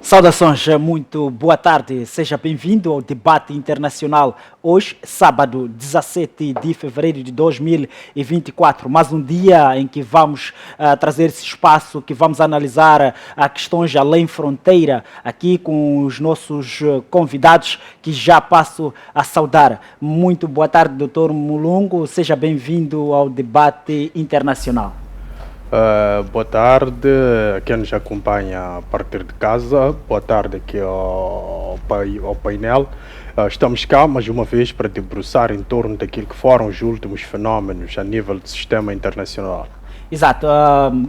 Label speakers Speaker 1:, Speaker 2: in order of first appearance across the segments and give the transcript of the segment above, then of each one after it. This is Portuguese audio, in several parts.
Speaker 1: Saudações, muito boa tarde, seja bem-vindo ao debate internacional. Hoje, sábado 17 de fevereiro de 2024, mais um dia em que vamos trazer esse espaço, que vamos analisar questões além fronteira, aqui com os nossos convidados, que já passo a saudar. Muito boa tarde, Dr. Mulungu, seja bem-vindo ao debate internacional.
Speaker 2: Boa tarde a quem nos acompanha a partir de casa, boa tarde aqui ao painel. Estamos cá mais uma vez para debruçar em torno daquilo que foram os últimos fenómenos a nível do sistema internacional.
Speaker 1: Exato,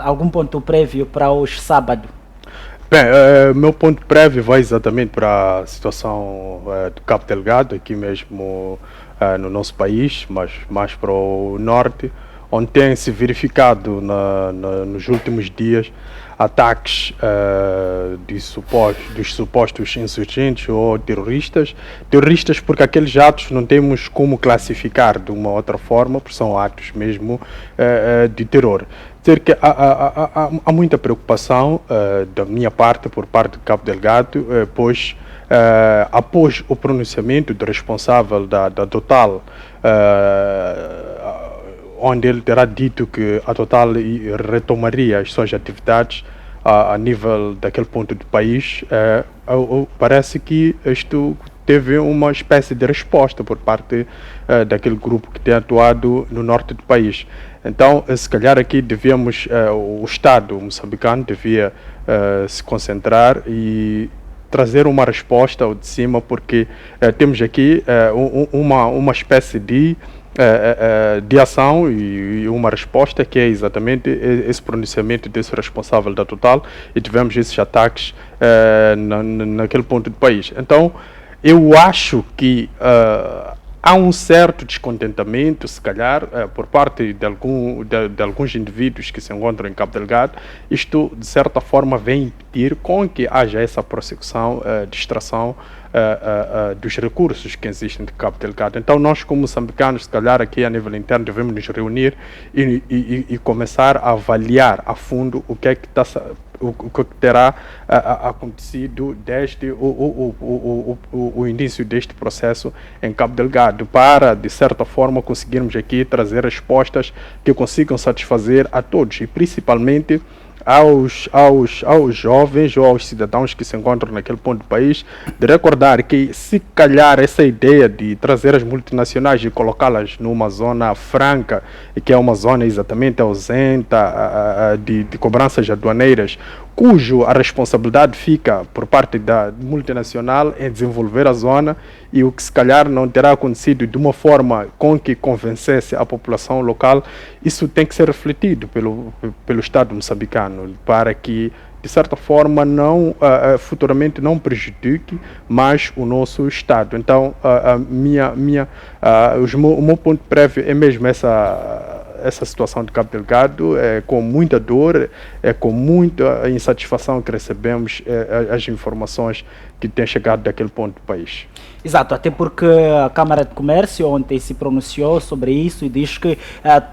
Speaker 1: algum ponto prévio para hoje sábado?
Speaker 2: Bem, meu ponto prévio vai exatamente para a situação do Cabo Delgado, aqui mesmo no nosso país, mas mais para o norte, onde tem se verificado nos últimos dias ataques dos supostos insurgentes ou terroristas porque aqueles atos não temos como classificar de uma outra forma, porque são atos mesmo de terror. Dizer que há muita preocupação da minha parte, por parte do Cabo Delgado, pois após o pronunciamento do responsável da Total, onde ele terá dito que a Total retomaria as suas atividades a nível daquele ponto do país, parece que isto teve uma espécie de resposta por parte daquele grupo que tem atuado no norte do país. Então, se calhar aqui devíamos, o Estado moçambicano devia se concentrar e trazer uma resposta ao de cima, porque temos aqui uma espécie de ação e uma resposta que é exatamente esse pronunciamento desse responsável da Total, e tivemos esses ataques naquele ponto do país. Então, eu acho que há um certo descontentamento, se calhar, por parte de alguns indivíduos que se encontram em Cabo Delgado. Isto, de certa forma, vem impedir com que haja essa prossecução de extração dos recursos que existem de Cabo Delgado. Então, nós, como moçambicanos, se calhar aqui a nível interno, devemos nos reunir e começar a avaliar a fundo o que é que o que terá acontecido desde o início deste processo em Cabo Delgado, para, de certa forma, conseguirmos aqui trazer respostas que consigam satisfazer a todos, e principalmente aos jovens ou aos cidadãos que se encontram naquele ponto do país, de recordar que, se calhar, essa ideia de trazer as multinacionais e colocá-las numa zona franca, que é uma zona exatamente ausenta de cobranças aduaneiras, cujo a responsabilidade fica por parte da multinacional em desenvolver a zona, e o que se calhar não terá acontecido de uma forma com que convencesse a população local, isso tem que ser refletido pelo Estado moçambicano, para que, de certa forma, futuramente não prejudique mais o nosso Estado. Então, o meu ponto prévio é mesmo essa situação de Cabo Delgado, com muita dor, com muita insatisfação que recebemos as informações que têm chegado daquele ponto do país.
Speaker 1: Exato, até porque a Câmara de Comércio ontem se pronunciou sobre isso e diz que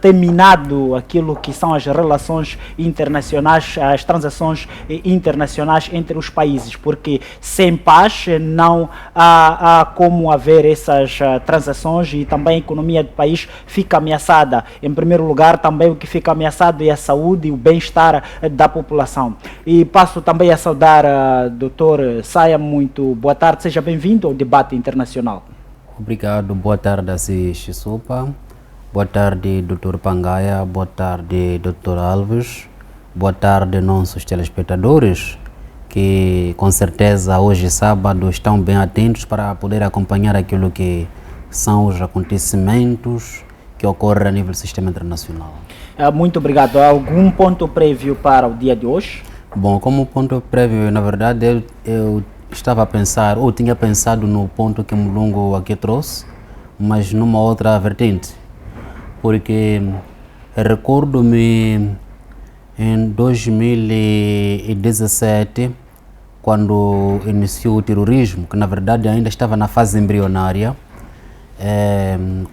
Speaker 1: terminado aquilo que são as relações internacionais, as transações internacionais entre os países, porque sem paz não há como haver essas transações, e também a economia do país fica ameaçada. Em primeiro lugar, também o que fica ameaçado é a saúde e o bem-estar da população. E passo também a saudar a Dr. Saia, muito boa tarde, seja bem-vindo ao debate internacional.
Speaker 3: Obrigado, boa tarde, Assis Chisupa, boa tarde, Dr. Pangaia, boa tarde, Dr. Alves, boa tarde, nossos telespectadores, que com certeza hoje, sábado, estão bem atentos para poder acompanhar aquilo que são os acontecimentos que ocorrem a nível do sistema internacional.
Speaker 1: Muito obrigado. Algum ponto prévio para o dia de hoje?
Speaker 3: Bom, como ponto prévio, na verdade, eu estava a pensar, ou tinha pensado no ponto que Mulungu aqui trouxe, mas numa outra vertente, porque recordo-me em 2017, quando iniciou o terrorismo, que na verdade ainda estava na fase embrionária.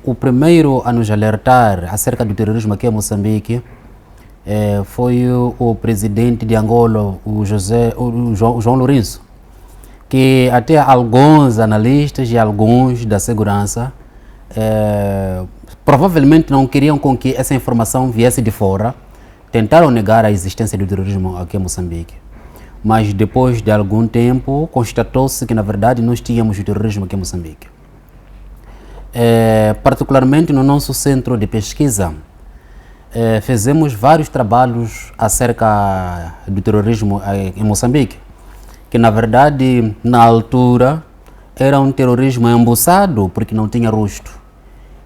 Speaker 3: O primeiro a nos alertar acerca do terrorismo aqui em Moçambique foi o presidente de Angola, o João Lourenço, que até alguns analistas e alguns da segurança provavelmente não queriam com que essa informação viesse de fora, tentaram negar a existência do terrorismo aqui em Moçambique. Mas depois de algum tempo, constatou-se que na verdade nós tínhamos o terrorismo aqui em Moçambique. Particularmente no nosso centro de pesquisa, fizemos vários trabalhos acerca do terrorismo em Moçambique, que na verdade, na altura, era um terrorismo embuçado, porque não tinha rosto.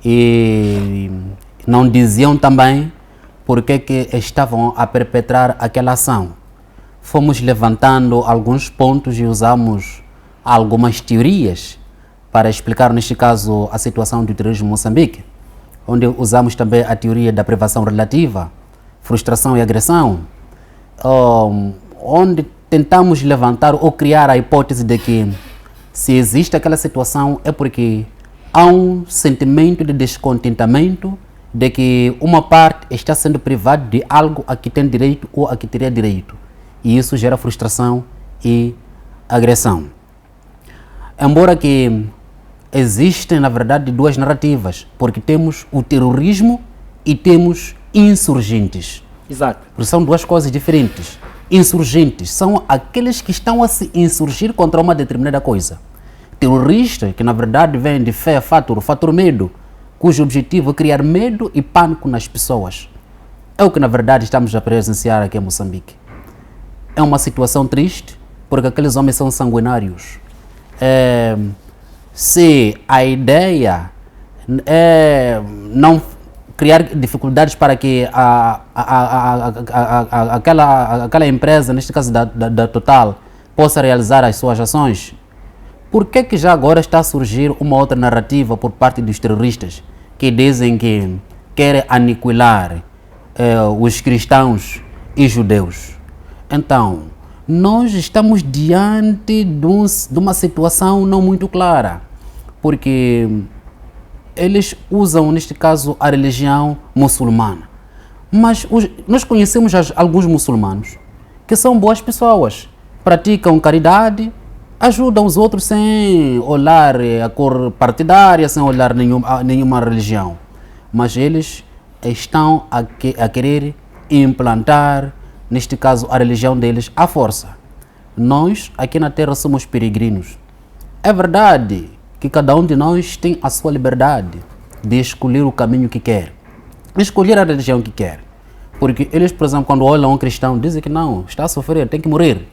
Speaker 3: E não diziam também por que estavam a perpetrar aquela ação. Fomos levantando alguns pontos e usamos algumas teorias para explicar, neste caso, a situação do terrorismo em Moçambique, onde usamos também a teoria da privação relativa, frustração e agressão, onde tentamos levantar ou criar a hipótese de que se existe aquela situação é porque há um sentimento de descontentamento de que uma parte está sendo privada de algo a que tem direito ou a que teria direito. E isso gera frustração e agressão. Embora que existem, na verdade, duas narrativas, porque temos o terrorismo e temos insurgentes.
Speaker 1: Exato.
Speaker 3: Porque são duas coisas diferentes. Insurgentes são aqueles que estão a se insurgir contra uma determinada coisa. Terrorista, que na verdade vem de fé, fator medo, cujo objetivo é criar medo e pânico nas pessoas. É o que na verdade estamos a presenciar aqui em Moçambique. É uma situação triste, porque aqueles homens são sanguinários. Se a ideia é não criar dificuldades para que aquela empresa, neste caso da Total, possa realizar as suas ações, por que já agora está a surgir uma outra narrativa por parte dos terroristas que dizem que querem aniquilar os cristãos e judeus? Então, nós estamos diante de uma situação não muito clara, porque eles usam, neste caso, a religião muçulmana. Mas nós conhecemos alguns muçulmanos que são boas pessoas, praticam caridade, ajudam os outros sem olhar a cor partidária, sem olhar nenhuma religião. Mas eles estão a querer implantar, neste caso, a religião deles à força. Nós, aqui na Terra, somos peregrinos. É verdade que cada um de nós tem a sua liberdade de escolher o caminho que quer, escolher a religião que quer. Porque eles, por exemplo, quando olham um cristão, dizem que não, está a sofrer, tem que morrer.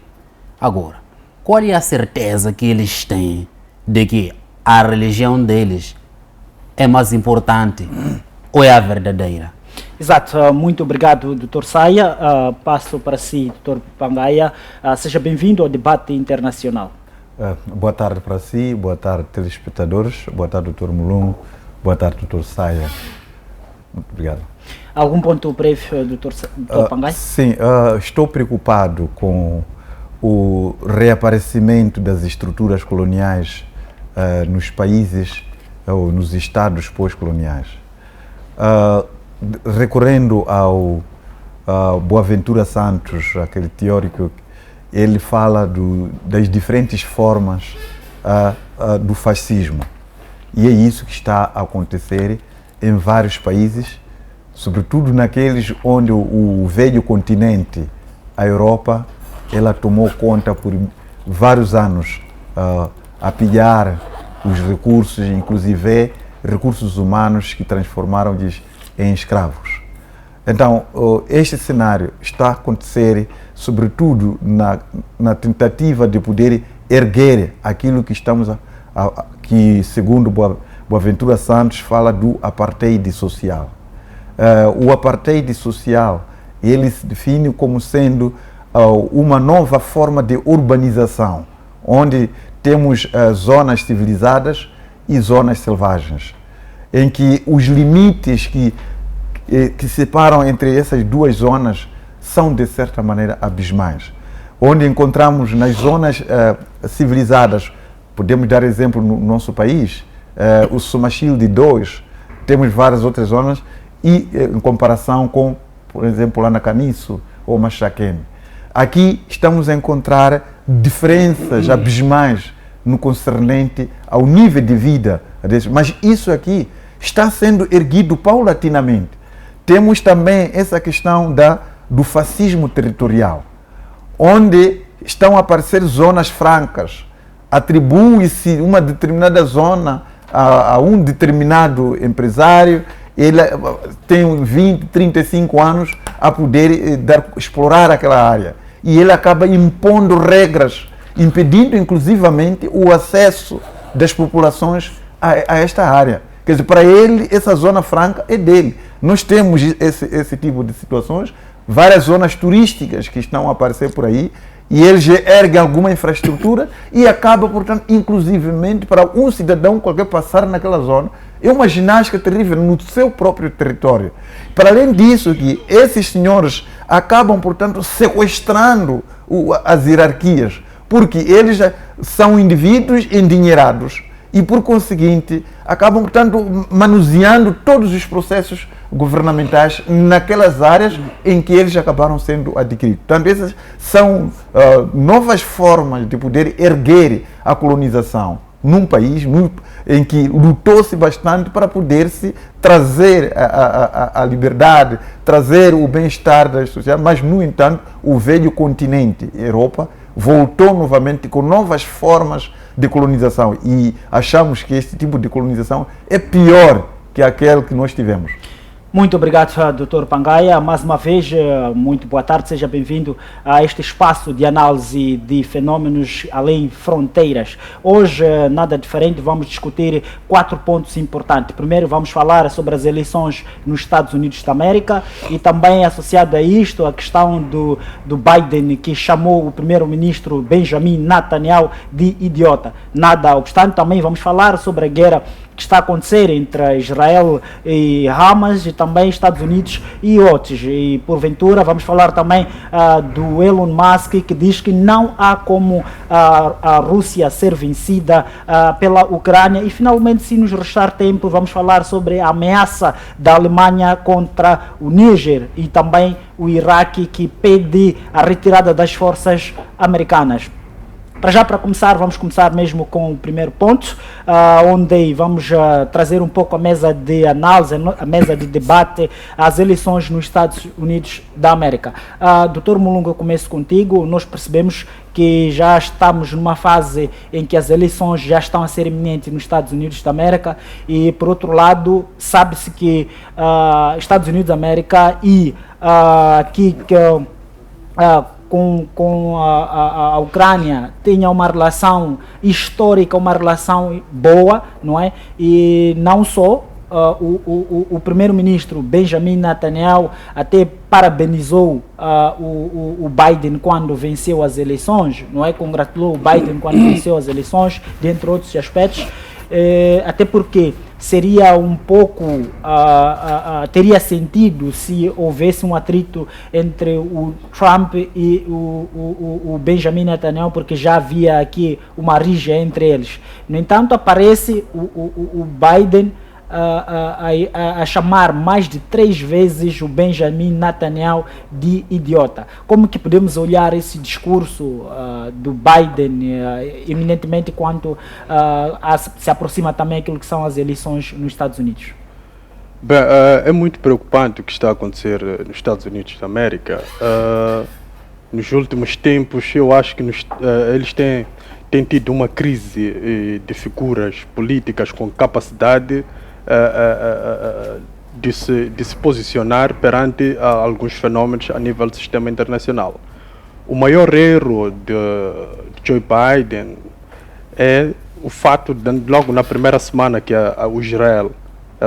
Speaker 3: Agora, qual é a certeza que eles têm de que a religião deles é mais importante ou é a verdadeira?
Speaker 1: Exato, muito obrigado, Dr. Saia. Passo para si, Dr. Pangaia. Seja bem-vindo ao debate internacional.
Speaker 4: Boa tarde para si, boa tarde, telespectadores, boa tarde, Dr. Mulungu, boa tarde, Dr. Saia. Muito obrigado.
Speaker 1: Algum ponto breve, Dr. Pangaia?
Speaker 4: Sim, estou preocupado com o reaparecimento das estruturas coloniais nos países ou nos estados pós-coloniais. Recorrendo ao Boaventura Santos, aquele teórico, ele fala das diferentes formas do fascismo. E é isso que está a acontecer em vários países, sobretudo naqueles onde o velho continente, a Europa, ela tomou conta por vários anos a pilhar os recursos, inclusive recursos humanos que transformaram-lhes em escravos. Então, este cenário está a acontecer, sobretudo, na tentativa de poder erguer aquilo que que, segundo Boaventura Santos, fala do apartheid social. O apartheid social, ele se define como sendo uma nova forma de urbanização, onde temos zonas civilizadas e zonas selvagens, em que os limites que separam entre essas duas zonas são, de certa maneira, abismais. Onde encontramos nas zonas civilizadas, podemos dar exemplo no nosso país, o Somachilde 2, temos várias outras zonas, e em comparação com, por exemplo, lá na Caniço ou Machaquene. Aqui estamos a encontrar diferenças abismais no concernente ao nível de vida desses. Mas isso aqui está sendo erguido paulatinamente. Temos também essa questão do fascismo territorial, onde estão a aparecer zonas francas. Atribui-se uma determinada zona a um determinado empresário, ele tem 20, 35 anos a poder explorar aquela área. E ele acaba impondo regras, impedindo inclusivamente o acesso das populações a esta área. Quer dizer, para ele, essa zona franca é dele. Nós temos esse tipo de situações, várias zonas turísticas que estão a aparecer por aí, e eles erguem alguma infraestrutura e acaba, portanto, inclusivamente, para um cidadão qualquer passar naquela zona, é uma ginástica terrível no seu próprio território. Para além disso, que esses senhores acabam, portanto, sequestrando as hierarquias, porque eles são indivíduos endinheirados e, por conseguinte, acabam, portanto, manuseando todos os processos governamentais naquelas áreas em que eles acabaram sendo adquiridos. Portanto, essas são novas formas de poder erguer a colonização num país em que lutou-se bastante para poder-se trazer a liberdade, trazer o bem-estar das sociedades, mas, no entanto, o velho continente, Europa, voltou novamente com novas formas de colonização e achamos que este tipo de colonização é pior que aquele que nós tivemos.
Speaker 1: Muito obrigado, Dr. Pangaia. Mais uma vez, muito boa tarde, seja bem-vindo a este espaço de análise de fenômenos além fronteiras. Hoje, nada diferente, vamos discutir 4 pontos importantes. Primeiro, vamos falar sobre as eleições nos Estados Unidos da América e também associado a isto, a questão do Biden, que chamou o primeiro-ministro Benjamin Netanyahu de idiota. Nada obstante, também vamos falar sobre a guerra que está a acontecer entre Israel e Hamas e também Estados Unidos e outros. E porventura vamos falar também do Elon Musk, que diz que não há como a Rússia ser vencida pela Ucrânia. E finalmente, se nos restar tempo, vamos falar sobre a ameaça da Alemanha contra o Níger e também o Iraque, que pede a retirada das forças americanas. Para começar, vamos começar mesmo com o primeiro ponto, onde vamos trazer um pouco a mesa de análise, a mesa de debate, as eleições nos Estados Unidos da América. Dr. Mulunga, começo contigo. Nós percebemos que já estamos numa fase em que as eleições já estão a ser iminentes nos Estados Unidos da América e, por outro lado, sabe-se que Estados Unidos da América e com a Ucrânia tinha uma relação histórica, uma relação boa, não é? E não só, o primeiro-ministro Benjamin Netanyahu até parabenizou o Biden quando venceu as eleições, não é? Congratulou o Biden quando venceu as eleições, dentre outros aspectos, até porque seria um pouco, teria sentido se houvesse um atrito entre o Trump e o Benjamin Netanyahu, porque já havia aqui uma rixa entre eles. No entanto, aparece o Biden a chamar mais de 3 vezes o Benjamin Netanyahu de idiota. Como que podemos olhar esse discurso do Biden, eminentemente quanto se aproxima também aquilo que são as eleições nos Estados Unidos?
Speaker 2: Bem, é muito preocupante o que está a acontecer nos Estados Unidos da América. Nos últimos tempos, eu acho que eles têm tido uma crise de figuras políticas com capacidade de se posicionar perante alguns fenômenos a nível do sistema internacional. O maior erro de Joe Biden é o fato de, logo na primeira semana que o Israel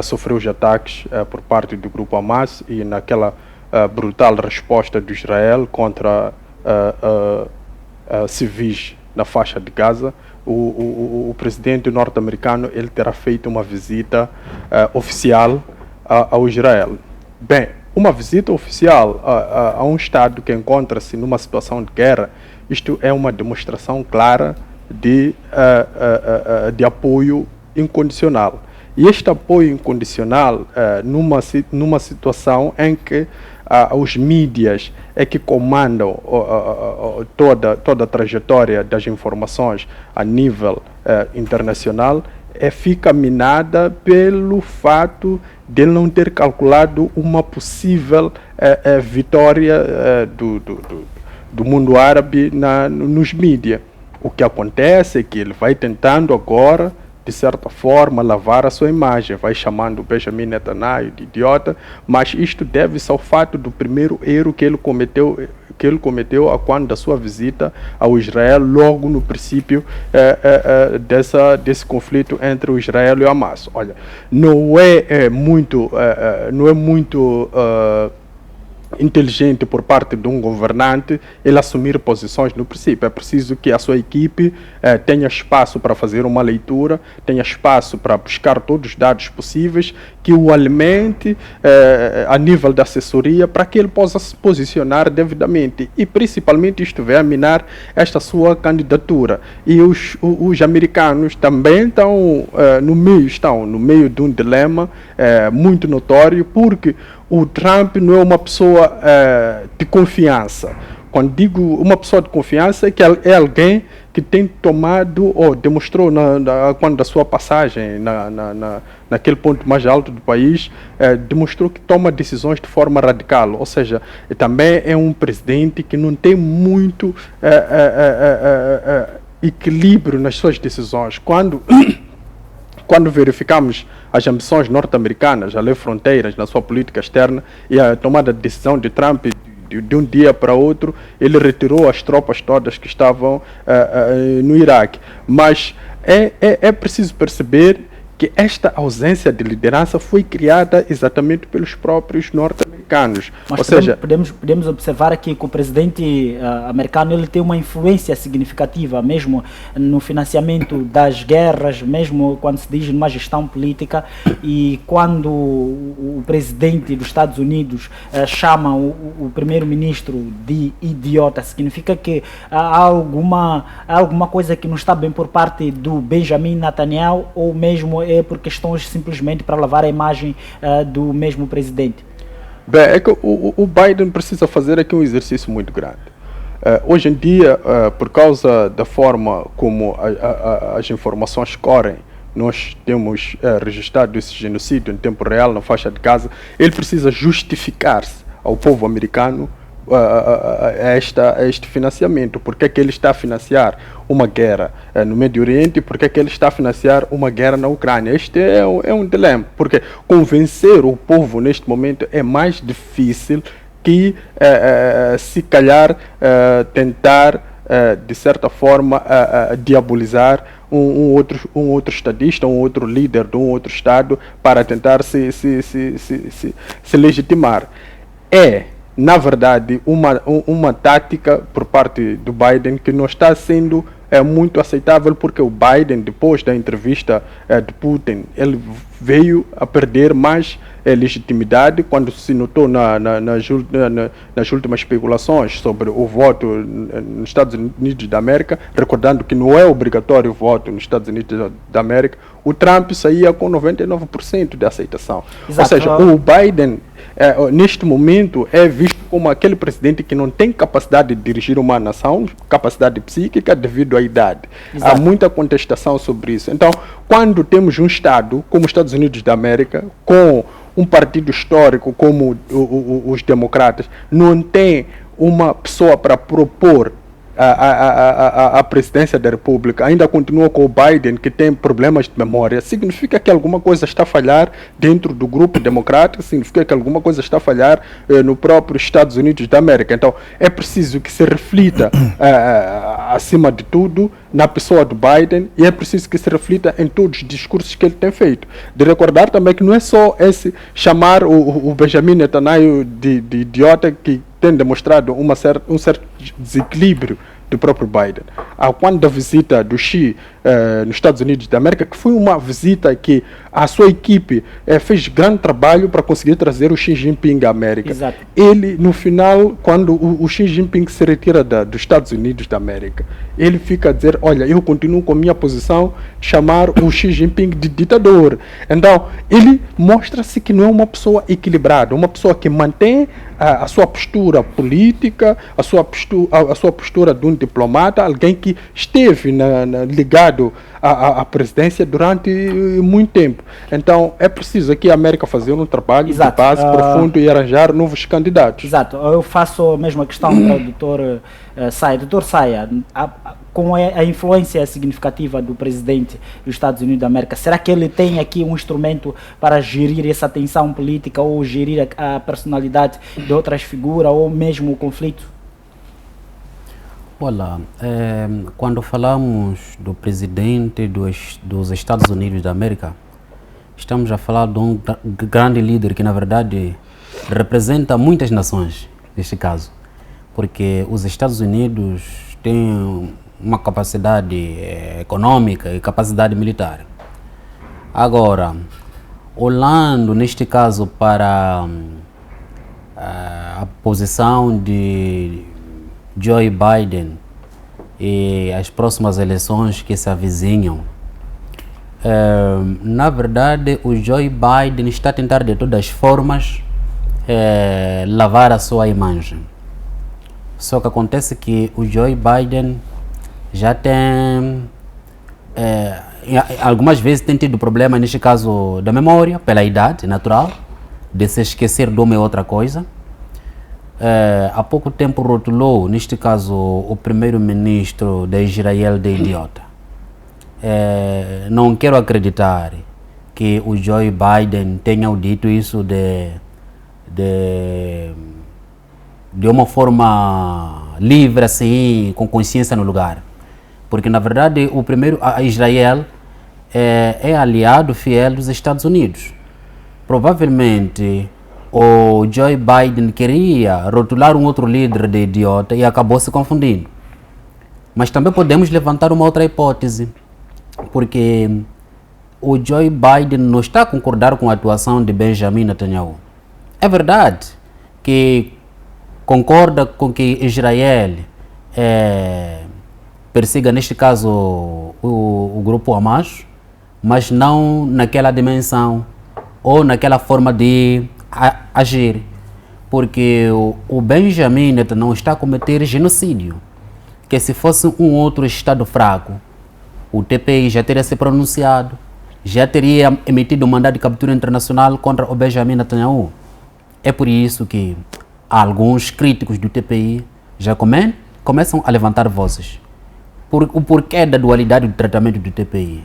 Speaker 2: sofreu os ataques por parte do grupo Hamas e naquela brutal resposta de Israel contra civis na faixa de Gaza, o presidente norte-americano ele terá feito uma visita oficial ao Israel. Bem, uma visita oficial a um Estado que encontra-se numa situação de guerra, isto é uma demonstração clara de apoio incondicional. E este apoio incondicional numa situação em que os mídias é que comandam toda a trajetória das informações a nível internacional, fica minada pelo fato de ele não ter calculado uma possível vitória do mundo árabe nos mídias. O que acontece é que ele vai tentando agora, de certa forma, lavar a sua imagem, vai chamando o Benjamin Netanyahu de idiota, mas isto deve-se ao fato do primeiro erro que ele cometeu quando da sua visita ao Israel, logo no princípio desse conflito entre o Israel e o Hamas. Olha, não é muito inteligente por parte de um governante ele assumir posições no princípio. É preciso que a sua equipe tenha espaço para fazer uma leitura, tenha espaço para buscar todos os dados possíveis, que o alimente a nível da assessoria para que ele possa se posicionar devidamente, e principalmente isto vai minar esta sua candidatura. E os americanos também estão no meio de um dilema muito notório, porque o Trump não é uma pessoa de confiança. Quando digo uma pessoa de confiança, é que é alguém que tem tomado, ou demonstrou quando da sua passagem naquele ponto mais alto do país, demonstrou que toma decisões de forma radical. Ou seja, também é um presidente que não tem muito equilíbrio nas suas decisões. Quando verificamos as ambições norte-americanas, a ler fronteiras na sua política externa e a tomada de decisão de Trump de um dia para outro, ele retirou as tropas todas que estavam no Iraque. Mas é preciso perceber que esta ausência de liderança foi criada exatamente pelos próprios norte-americanos.
Speaker 1: Mas
Speaker 2: ou seja,
Speaker 1: podemos observar aqui que o presidente americano ele tem uma influência significativa, mesmo no financiamento das guerras, mesmo quando se diz numa gestão política, e quando o presidente dos Estados Unidos chama o primeiro-ministro de idiota, significa que há alguma coisa que não está bem por parte do Benjamin Netanyahu, ou mesmo é por questões simplesmente para lavar a imagem do mesmo presidente?
Speaker 2: Bem, é que o Biden precisa fazer aqui um exercício muito grande. Hoje em dia, por causa da forma como as informações correm, nós temos registrado esse genocídio em tempo real na faixa de Gaza, ele precisa justificar-se ao povo americano este financiamento. Porque é que ele está a financiar uma guerra no Médio Oriente e porque é que ele está a financiar uma guerra na Ucrânia? Este é um dilema, porque convencer o povo neste momento é mais difícil que se calhar tentar de certa forma diabolizar um outro estadista, um outro líder de um outro estado para tentar se legitimar. Na verdade, uma tática por parte do Biden que não está sendo muito aceitável, porque o Biden, depois da entrevista de Putin, ele veio a perder mais legitimidade quando se notou nas últimas especulações sobre o voto nos Estados Unidos da América, recordando que não é obrigatório o voto nos Estados Unidos da América. O Trump saía com 99% de aceitação. Exato. Ou seja, o Biden neste momento é visto como aquele presidente que não tem capacidade de dirigir uma nação, capacidade psíquica, devido à idade. Exato. Há muita contestação sobre isso. Então, quando temos um Estado como os Estados Unidos da América, com um partido histórico como os democratas, não tem uma pessoa para propor a presidência da República, ainda continua com o Biden, que tem problemas de memória, significa que alguma coisa está a falhar dentro do grupo democrático, significa que alguma coisa está a falhar no próprio Estados Unidos da América. Então é preciso que se reflita acima de tudo na pessoa do Biden, e é preciso que se reflita em todos os discursos que ele tem feito. De recordar também que não é só esse chamar o Benjamin Netanyahu de idiota que tem demonstrado um certo desequilíbrio do próprio Biden. Quando da visita do Xi nos Estados Unidos da América, que foi uma visita que a sua equipe fez grande trabalho para conseguir trazer o Xi Jinping à América.
Speaker 1: Exato.
Speaker 2: Ele, no final, quando o Xi Jinping se retira dos Estados Unidos da América, ele fica a dizer, olha, eu continuo com a minha posição de chamar o Xi Jinping de ditador. Então, ele mostra-se que não é uma pessoa equilibrada, uma pessoa que mantém a sua postura política, a sua postura de um diplomata, alguém que esteve ligado à presidência durante muito tempo. Então, é preciso aqui a América fazer um trabalho de base profundo e arranjar novos candidatos.
Speaker 1: Exato. Eu faço a mesma questão para o Dr. Saia. Dr. Saia, com a influência significativa do presidente dos Estados Unidos da América, será que ele tem aqui um instrumento para gerir essa tensão política ou gerir a personalidade de outras figuras ou mesmo o conflito?
Speaker 3: Olá, quando falamos do presidente dos Estados Unidos da América, estamos a falar de um grande líder que, na verdade, representa muitas nações, neste caso, porque os Estados Unidos têm uma capacidade econômica e capacidade militar. Agora, olhando, neste caso, para a posição de Joe Biden e as próximas eleições que se avizinham, na verdade, o Joe Biden está a tentar de todas as formas lavar a sua imagem. Só que acontece que o Joe Biden já tem, algumas vezes tem tido problema, neste caso da memória, pela idade natural, de se esquecer de uma e outra coisa. Há pouco tempo rotulou, neste caso, o primeiro-ministro de Israel de idiota. Não quero acreditar que o Joe Biden tenha dito isso de uma forma livre, assim, com consciência no lugar. Porque, na verdade, a Israel é aliado fiel dos Estados Unidos. Provavelmente, o Joe Biden queria rotular um outro líder de idiota e acabou se confundindo. Mas também podemos levantar uma outra hipótese, porque o Joe Biden não está a concordar com a atuação de Benjamin Netanyahu. É verdade que concorda com que Israel persiga, neste caso, o grupo Hamas, mas não naquela dimensão ou naquela forma de agir, porque o Benjamin Netanyahu está a cometer genocídio, que se fosse um outro Estado fraco, o TPI já teria se pronunciado, já teria emitido um mandado de captura internacional contra o Benjamin Netanyahu. É por isso que alguns críticos do TPI já começam a levantar vozes. O porquê da dualidade do tratamento do TPI?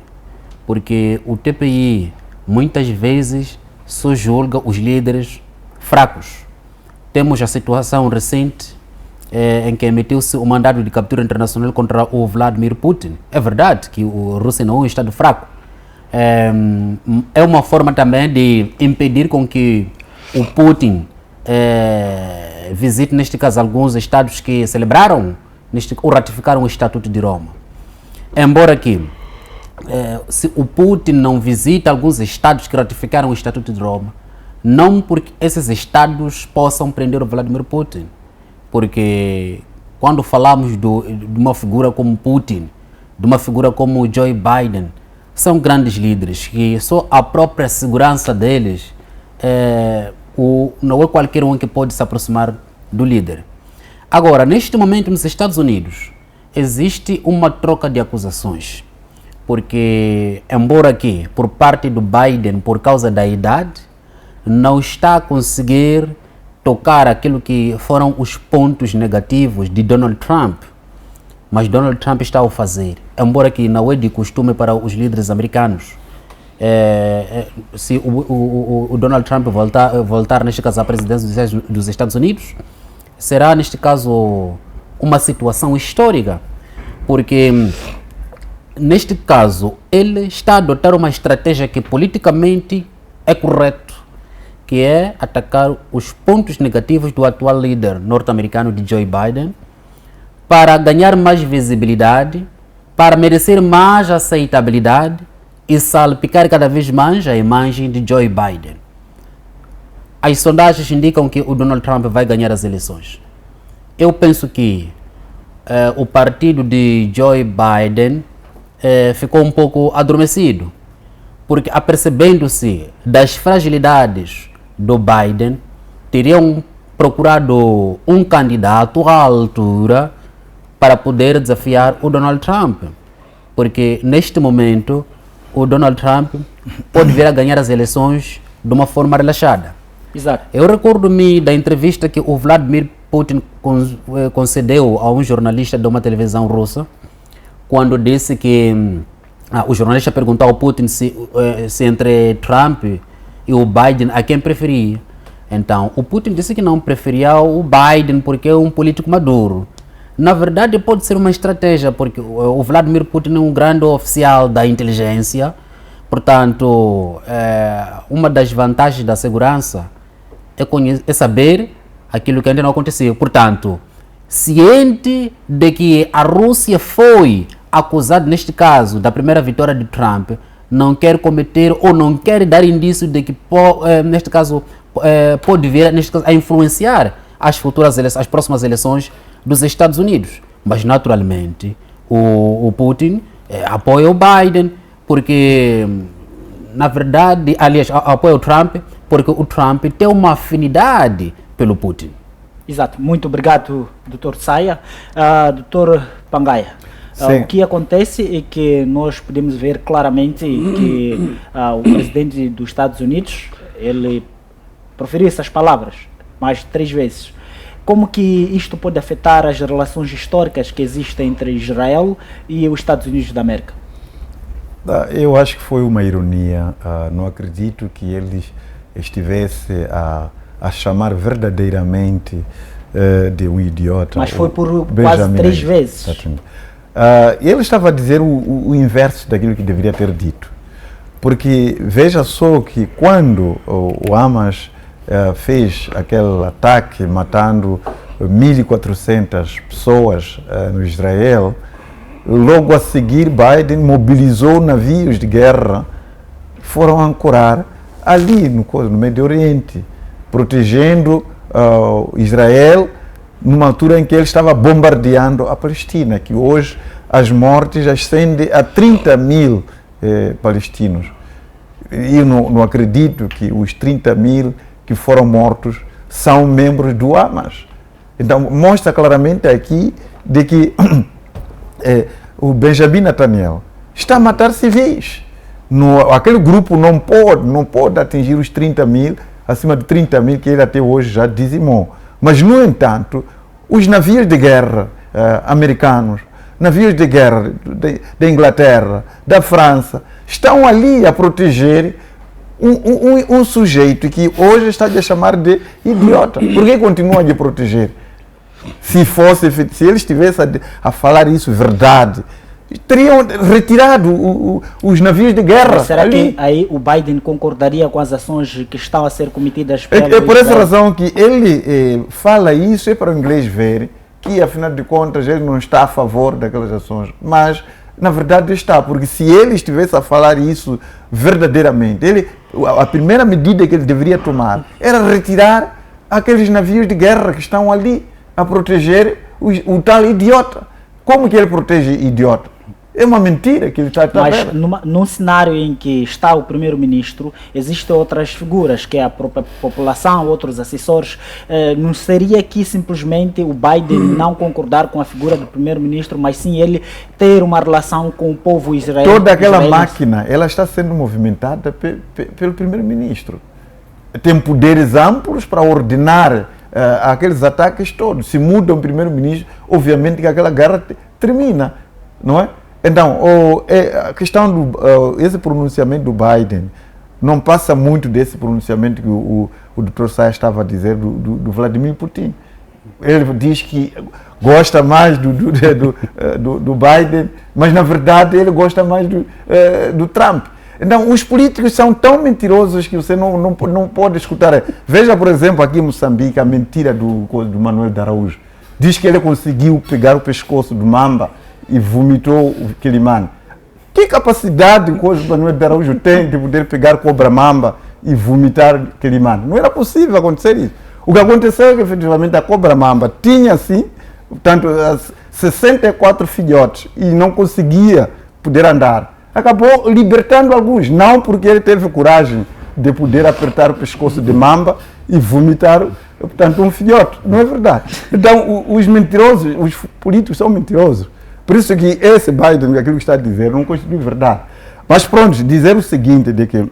Speaker 3: Porque o TPI muitas vezes só julga os líderes fracos. Temos a situação recente em que emitiu-se o mandado de captura internacional contra o Vladimir Putin. É verdade que a Rússia não é um Estado fraco. É uma forma também de impedir com que o Putin visite, neste caso, alguns estados que celebraram ou ratificaram o Estatuto de Roma. Embora que se o Putin não visita alguns estados que ratificaram o Estatuto de Roma, não porque esses estados possam prender o Vladimir Putin, porque quando falamos de uma figura como Putin, de uma figura como Joe Biden, são grandes líderes que só a própria segurança deles não é qualquer um que pode se aproximar do líder. Agora, neste momento nos Estados Unidos, existe uma troca de acusações, porque embora que por parte do Biden, por causa da idade, não está a conseguir tocar aquilo que foram os pontos negativos de Donald Trump, mas Donald Trump está a fazer, embora que não é de costume para os líderes americanos. Se o Donald Trump voltar, neste caso, à presidência dos Estados Unidos, será, neste caso, uma situação histórica, porque, neste caso, ele está a adotar uma estratégia que politicamente é correto, que é atacar os pontos negativos do atual líder norte-americano de Joe Biden, para ganhar mais visibilidade, para merecer mais aceitabilidade e salpicar cada vez mais a imagem de Joe Biden. As sondagens indicam que o Donald Trump vai ganhar as eleições. Eu penso que o partido de Joe Biden ficou um pouco adormecido, porque apercebendo-se das fragilidades do Biden, teriam procurado um candidato à altura para poder desafiar o Donald Trump, porque neste momento o Donald Trump pode vir a ganhar as eleições de uma forma relaxada.
Speaker 1: Exato.
Speaker 3: Eu recordo-me da entrevista que o Vladimir Putin concedeu a um jornalista de uma televisão russa, quando disse que o jornalista perguntou ao Putin se entre Trump e o Biden a quem preferia. Então, o Putin disse que não preferia o Biden porque é um político maduro. Na verdade, pode ser uma estratégia, porque o Vladimir Putin é um grande oficial da inteligência. Portanto, uma das vantagens da segurança é saber aquilo que ainda não aconteceu. Portanto, ciente de que a Rússia foi acusada, neste caso, da primeira vitória de Trump, não quer cometer ou não quer dar indício de que, neste caso, pode vir a influenciar as próximas eleições dos Estados Unidos. Mas, naturalmente, o Putin apoia o Biden, porque, na verdade, aliás, apoia o Trump, porque o Trump tem uma afinidade pelo Putin.
Speaker 1: Exato. Muito obrigado, Dr. Saia. Dr. Pangaia, o que acontece é que nós podemos ver claramente que o presidente dos Estados Unidos, ele proferiu essas palavras mais de 3 vezes. Como que isto pode afetar as relações históricas que existem entre Israel e os Estados Unidos da América?
Speaker 4: Eu acho que foi uma ironia. Não acredito que ele estivesse a chamar verdadeiramente de um idiota.
Speaker 1: Mas foi por quase 3 vezes.
Speaker 4: Ele estava a dizer o inverso daquilo que deveria ter dito. Porque veja só que quando o Hamas fez aquele ataque matando 1.400 pessoas no Israel, logo a seguir Biden mobilizou navios de guerra que foram ancorar ali no Médio Oriente, protegendo Israel numa altura em que ele estava bombardeando a Palestina, que hoje as mortes ascendem a 30.000 palestinos. E eu não acredito que os 30.000 que foram mortos são membros do Hamas. Então mostra claramente aqui de que o Benjamin Netanyahu está a matar civis. Aquele grupo não pode atingir os 30.000, acima de 30.000 que ele até hoje já dizimou. Mas, no entanto, os navios de guerra americanos, navios de guerra da Inglaterra, da França, estão ali a proteger um sujeito que hoje está a chamar de idiota. Por que continuam a lhe proteger? Se ele estivesse a falar isso verdade, teriam retirado os navios de guerra.
Speaker 1: Mas será
Speaker 4: ali.
Speaker 1: Que aí o Biden concordaria com as ações que estão a ser cometidas pelo
Speaker 4: É por essa razão que ele fala isso, é para o inglês ver que, afinal de contas, ele não está a favor daquelas ações. Mas, na verdade, está, porque se ele estivesse a falar isso verdadeiramente, a primeira medida que ele deveria tomar era retirar aqueles navios de guerra que estão ali a proteger o tal idiota. Como que ele protege idiota? É uma mentira que ele está a
Speaker 1: Mas num cenário em que está o primeiro-ministro, existem outras figuras, que é a própria população, outros assessores. Não seria que simplesmente o Biden não concordar com a figura do primeiro-ministro, mas sim ele ter uma relação com o povo israelita?
Speaker 4: Toda aquela máquina, ela está sendo movimentada pelo primeiro-ministro. Tem poderes amplos para ordenar aqueles ataques todos. Se muda o primeiro-ministro, obviamente que aquela guerra termina, não é? Então, a questão esse pronunciamento do Biden não passa muito desse pronunciamento que o Dr. Saia estava a dizer do Vladimir Putin. Ele diz que gosta mais do Biden, mas na verdade ele gosta mais do Trump. Então, os políticos são tão mentirosos que você não pode escutar. Veja, por exemplo, aqui em Moçambique, a mentira do Manuel de Araújo. Diz que ele conseguiu pegar o pescoço do Mamba e vomitou o Quilimane. Que capacidade que o Manuel de Araújo tem de poder pegar cobra-mamba e vomitar Quilimane? Não era possível acontecer isso. O que aconteceu é que, efetivamente, a cobra-mamba tinha, assim, portanto, 64 filhotes e não conseguia poder andar. Acabou libertando alguns, não porque ele teve coragem de poder apertar o pescoço de mamba e vomitar, portanto, um filhote. Não é verdade. Então, os mentirosos, os políticos são mentirosos. Por isso que esse Biden, aquilo que está a dizer, não constitui verdade. Mas pronto, dizer o seguinte, de que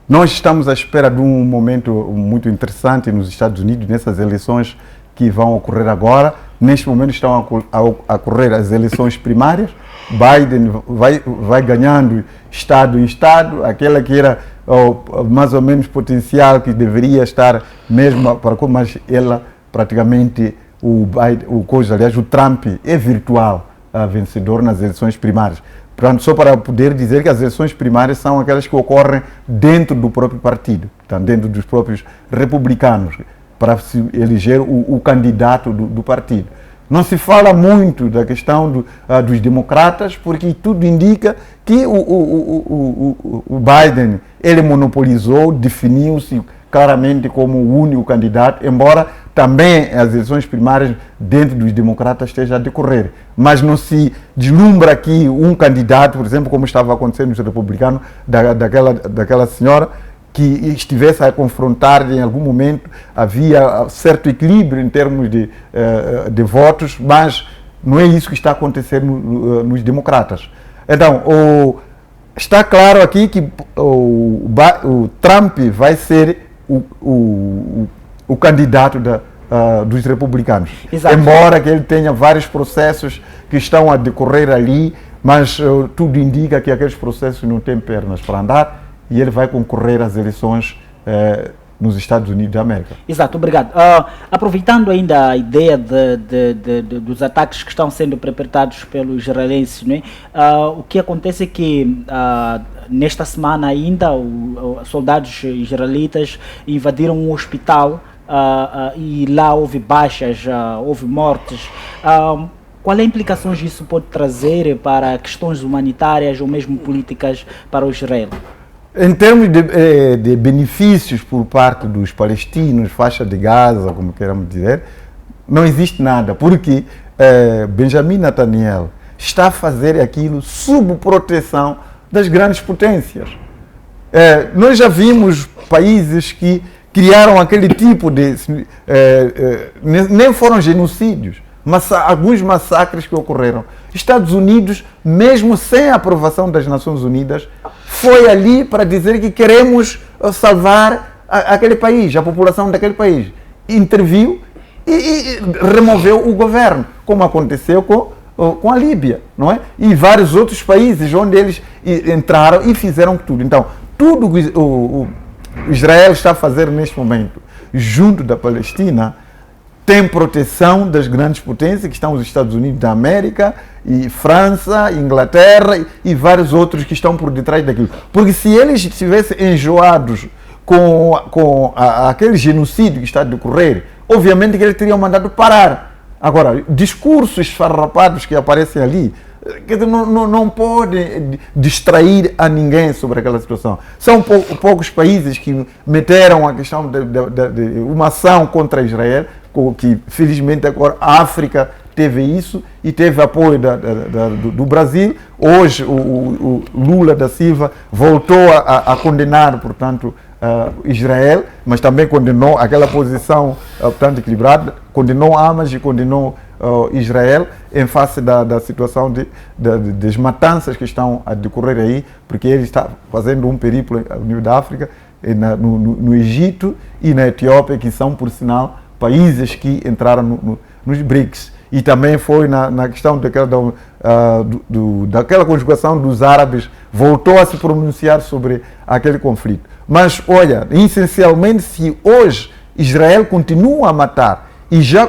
Speaker 4: nós estamos à espera de um momento muito interessante nos Estados Unidos, nessas eleições que vão ocorrer agora. Neste momento estão a ocorrer as eleições primárias. Biden vai ganhando estado em estado, aquela que era mais ou menos potencial, que deveria estar mesmo para como, mas ela praticamente, o Trump é virtual vencedor nas eleições primárias. Portanto, só para poder dizer que as eleições primárias são aquelas que ocorrem dentro do próprio partido, portanto, dentro dos próprios republicanos, para se eleger o candidato do partido. Não se fala muito da questão dos democratas, porque tudo indica que o Biden, ele monopolizou, definiu-se claramente como o único candidato, embora também as eleições primárias dentro dos democratas estejam a decorrer. Mas não se deslumbra aqui um candidato, por exemplo, como estava acontecendo nos republicanos, daquela senhora, que estivesse a confrontar em algum momento. Havia certo equilíbrio em termos de votos, mas não é isso que está acontecendo nos democratas. Então, está claro aqui que o Trump vai ser o candidato dos republicanos.
Speaker 1: Exato.
Speaker 4: Embora que ele tenha vários processos que estão a decorrer ali, mas tudo indica que aqueles processos não têm pernas para andar, e ele vai concorrer às eleições nos Estados Unidos da América.
Speaker 1: Exato, obrigado. Aproveitando ainda a ideia dos ataques que estão sendo perpetrados pelos israelenses, não é? O que acontece é que nesta semana ainda soldados israelitas invadiram um hospital e lá houve baixas, houve mortes. Qual é a implicação que isso pode trazer para questões humanitárias ou mesmo políticas para o Israel?
Speaker 4: Em termos de benefícios por parte dos palestinos, faixa de Gaza, como queremos dizer, não existe nada, porque Benjamin Netanyahu está a fazer aquilo sob proteção das grandes potências. Nós já vimos países que criaram aquele tipo de... nem foram genocídios, mas alguns massacres que ocorreram. Estados Unidos, mesmo sem a aprovação das Nações Unidas, foi ali para dizer que queremos salvar aquele país, a população daquele país. Interviu e removeu o governo, como aconteceu com a Líbia, não é? E vários outros países onde eles entraram e fizeram tudo. Então, tudo que o Israel está a fazer neste momento, junto da Palestina, tem proteção das grandes potências, que estão os Estados Unidos da América, e França, Inglaterra e vários outros que estão por detrás daquilo. Porque se eles estivessem enjoados com aquele genocídio que está a decorrer, obviamente que eles teriam mandado parar. Agora, discursos esfarrapados que aparecem ali, não podem distrair a ninguém sobre aquela situação. São poucos países que meteram a questão de uma ação contra Israel, que felizmente agora a África teve isso e teve apoio do Brasil. Hoje o Lula da Silva voltou a condenar, portanto, Israel, mas também condenou aquela posição, portanto, equilibrada, condenou Hamas e condenou Israel em face da situação das matanças que estão a decorrer aí, porque ele está fazendo um periplo no nível da África, no Egito e na Etiópia, que são, por sinal, países que entraram nos BRICS. E também foi na questão daquela conjugação dos árabes, voltou a se pronunciar sobre aquele conflito. Mas, olha, essencialmente, se hoje Israel continua a matar e já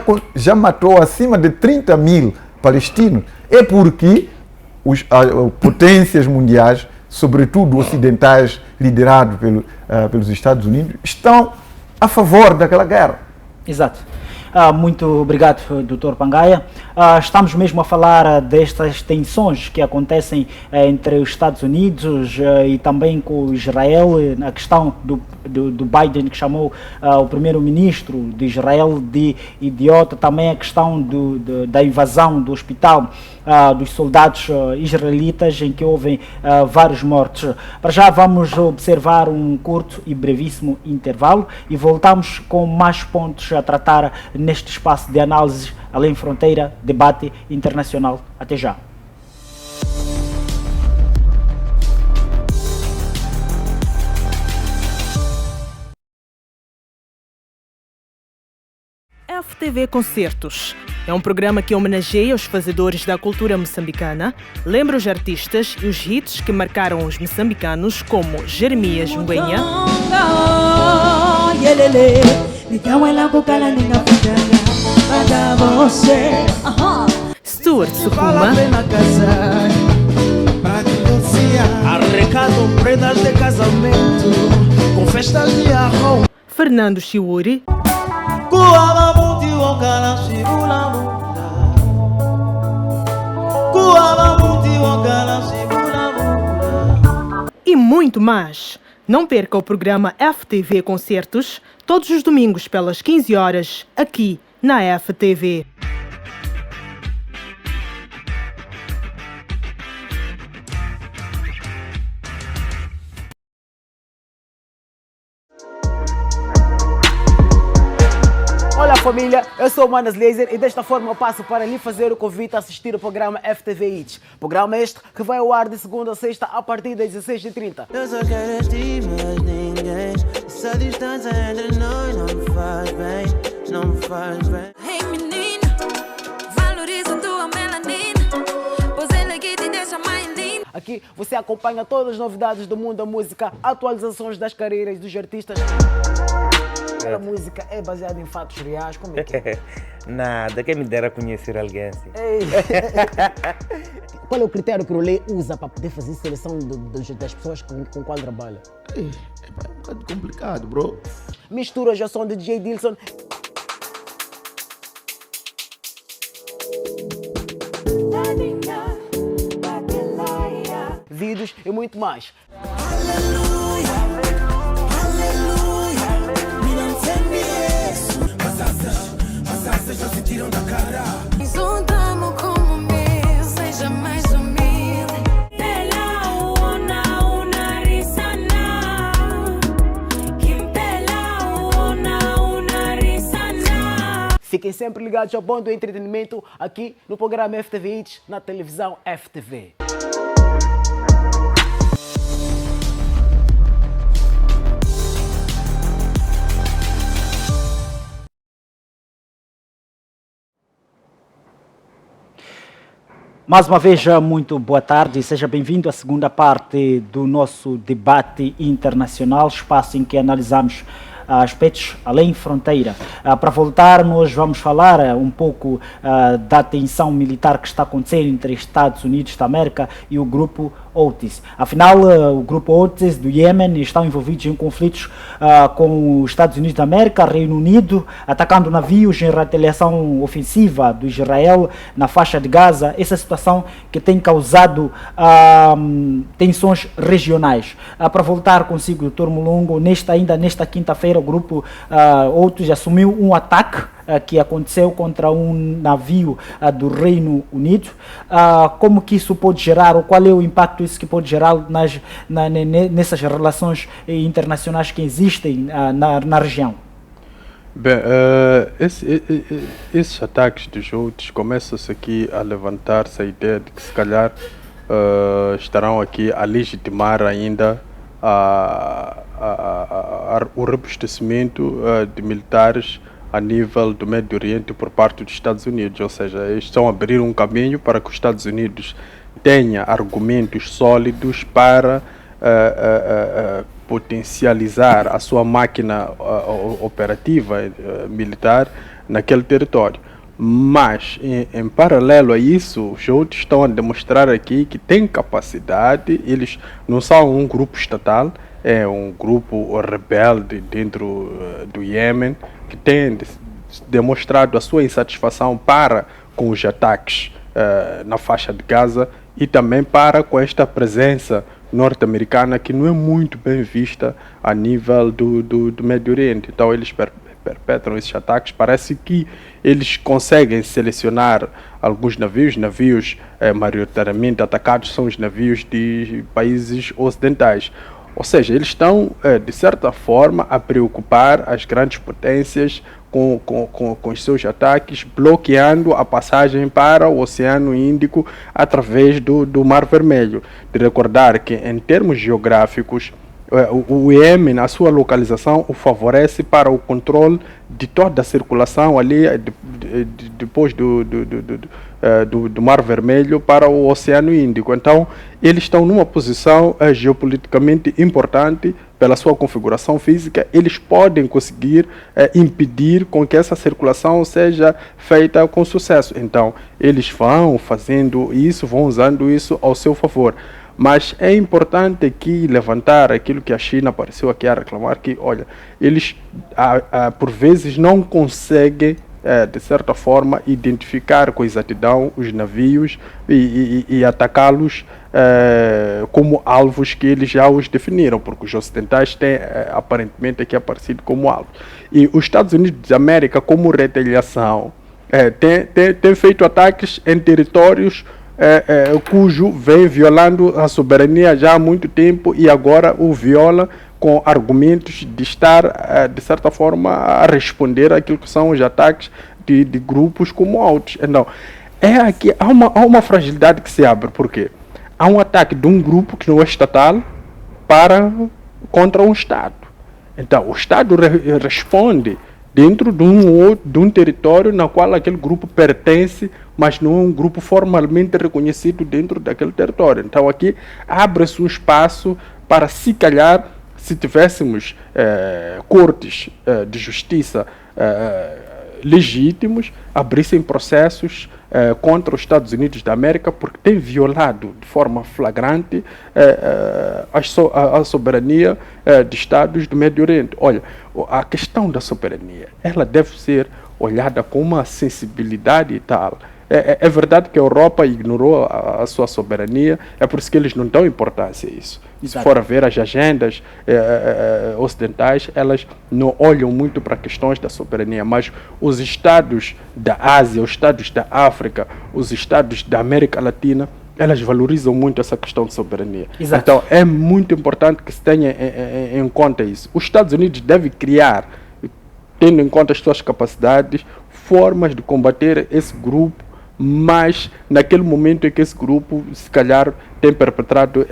Speaker 4: matou acima de 30 mil palestinos, é porque as potências mundiais, sobretudo ocidentais, liderados pelos Estados Unidos, estão a favor daquela guerra.
Speaker 1: Exato. Muito obrigado, Dr. Pangaia. Estamos mesmo a falar destas tensões que acontecem entre os Estados Unidos e também com Israel, na questão do Biden, que chamou o primeiro-ministro de Israel de idiota, também a questão da invasão do hospital dos soldados israelitas, em que houve vários mortos. Para já vamos observar um curto e brevíssimo intervalo e voltamos com mais pontos a tratar neste espaço de análise além fronteira, debate internacional. Até já.
Speaker 5: FTV Concertos é um programa que homenageia os fazedores da cultura moçambicana, lembra os artistas e os hits que marcaram os moçambicanos, como Jeremias Mbenha, Stuart Sukuma,
Speaker 6: arrecadam prendas de casamento com festas de arroz.
Speaker 5: Fernando Chiuri e muito mais. Não perca o programa FTV Concertos todos os domingos pelas 15 horas aqui na FTV.
Speaker 7: Olá família, eu sou o Manas Laser e desta forma passo para lhe fazer o convite a assistir o programa FTV Hits. Programa este que vai ao ar de segunda a sexta a partir das 16h30.
Speaker 6: Eu só quero ti, mas ninguém. Essa distância entre nós não me faz bem, não me faz bem.
Speaker 8: Hey menina, valoriza tua melanina, pois ela aqui te deixa mais linda.
Speaker 7: Aqui você acompanha todas as novidades do mundo da música, atualizações das carreiras dos artistas. A música é baseada em fatos reais, como é que é?
Speaker 9: Nada, quem me dera conhecer alguém assim.
Speaker 7: Qual é o critério que o Lei usa para poder fazer seleção das pessoas com qual trabalha?
Speaker 10: É um bocado complicado, bro.
Speaker 7: Mistura já som de DJ Dilson. Vídeos e muito mais.
Speaker 8: Juntamos como meu, seja mais humilde.
Speaker 7: Fiquem sempre ligados ao bom do entretenimento aqui no programa FTV Hits, na televisão FTV.
Speaker 1: Mais uma vez, muito boa tarde e seja bem-vindo à segunda parte do nosso debate internacional, espaço em que analisamos aspectos além fronteira. Para voltar, nós vamos falar um pouco da tensão militar que está acontecendo entre Estados Unidos da América e o grupo Houthis. Afinal, o grupo Houthis do Iêmen estão envolvidos em conflitos com os Estados Unidos da América, Reino Unido, atacando navios em retaliação ofensiva do Israel na faixa de Gaza. Essa situação que tem causado tensões regionais. Para voltar consigo, Dr. Mulungo, ainda nesta quinta-feira, o grupo Houthis assumiu um ataque que aconteceu contra um navio do Reino Unido. Como que isso pode gerar, ou qual é o impacto isso que pode gerar nessas relações internacionais que existem na região?
Speaker 2: Bem, esses ataques dos Houthis começam-se aqui a levantar-se a ideia de que se calhar estarão aqui a legitimar ainda o robustecimento de militares a nível do Médio Oriente por parte dos Estados Unidos, ou seja, eles estão a abrir um caminho para que os Estados Unidos tenha argumentos sólidos para potencializar a sua máquina operativa militar naquele território. Mas, em paralelo a isso, os Houthis estão a demonstrar aqui que têm capacidade, eles não são um grupo estatal, é um grupo rebelde dentro do Iêmen, que tem demonstrado a sua insatisfação para com os ataques na faixa de Gaza e também para com esta presença norte-americana que não é muito bem vista a nível do Médio Oriente. Então eles perpetram esses ataques. Parece que eles conseguem selecionar alguns navios maioritariamente atacados são os navios de países ocidentais. Ou seja, eles estão, de certa forma, a preocupar as grandes potências com os seus ataques, bloqueando a passagem para o Oceano Índico através do Mar Vermelho. De recordar que, em termos geográficos, o Iêmen, a sua localização, o favorece para o controle de toda a circulação ali depois do Mar Vermelho para o Oceano Índico. Então, eles estão numa posição geopoliticamente importante pela sua configuração física. Eles podem conseguir impedir com que essa circulação seja feita com sucesso. Então, eles vão fazendo isso, vão usando isso ao seu favor. Mas é importante aqui levantar aquilo que a China apareceu aqui a reclamar, que, olha, eles por vezes não conseguem, de certa forma, identificar com exatidão os navios e atacá-los como alvos que eles já os definiram, porque os ocidentais têm aparentemente aqui aparecido como alvos. E os Estados Unidos da América, como retaliação, tem feito ataques em territórios cujo vem violando a soberania já há muito tempo e agora o viola com argumentos de estar, de certa forma, a responder àquilo que são os ataques de grupos como outros. Então, aqui há uma fragilidade que se abre, porque há um ataque de um grupo que não é estatal contra um Estado. Então, o Estado responde dentro de um território na qual aquele grupo pertence, mas não é um grupo formalmente reconhecido dentro daquele território. Então aqui abre-se um espaço para, se calhar, se tivéssemos cortes de justiça legítimos, abrissem processos contra os Estados Unidos da América, porque tem violado de forma flagrante a soberania de Estados do Médio Oriente. Olha, a questão da soberania, ela deve ser olhada com uma sensibilidade e tal. É verdade que a Europa ignorou a sua soberania, é por isso que eles não dão importância a isso. Exato. Se for a ver as agendas ocidentais, elas não olham muito para questões da soberania, mas os estados da Ásia, os estados da África, os estados da América Latina, elas valorizam muito essa questão de soberania. Exato. Então é muito importante que se tenha em conta isso. Os Estados Unidos devem criar, tendo em conta as suas capacidades, formas de combater esse grupo, mas naquele momento em que esse grupo, se calhar, tem perpetrado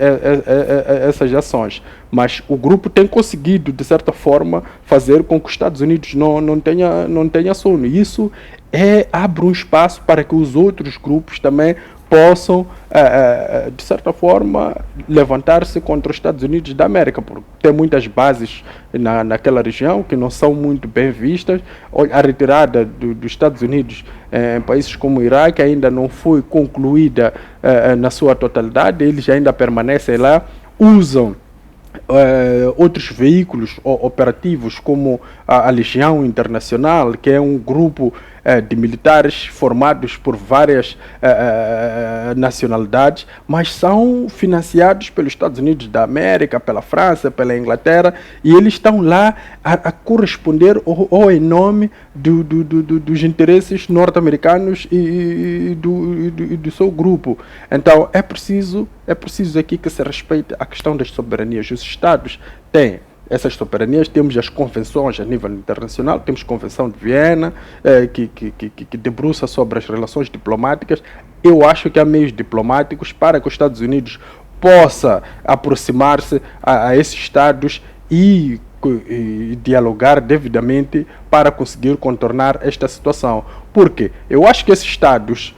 Speaker 2: essas ações. Mas o grupo tem conseguido, de certa forma, fazer com que os Estados Unidos não tenha sono. Isso abre um espaço para que os outros grupos também possam, de certa forma, levantar-se contra os Estados Unidos da América, porque tem muitas bases naquela região que não são muito bem vistas. A retirada dos Estados Unidos em países como o Iraque ainda não foi concluída na sua totalidade, eles ainda permanecem lá, usam outros veículos operativos como a Legião Internacional, que é um grupo de militares formados por várias nacionalidades, mas são financiados pelos Estados Unidos da América, pela França, pela Inglaterra, e eles estão lá a corresponder ou em nome dos interesses norte-americanos e do seu grupo. Então é preciso aqui que se respeite a questão das soberanias. Os Estados têm essas soberanias, temos as convenções a nível internacional, temos a Convenção de Viena, que debruça sobre as relações diplomáticas. Eu acho que há meios diplomáticos para que os Estados Unidos possa aproximar-se a esses Estados e dialogar devidamente para conseguir contornar esta situação. Porque eu acho que esses Estados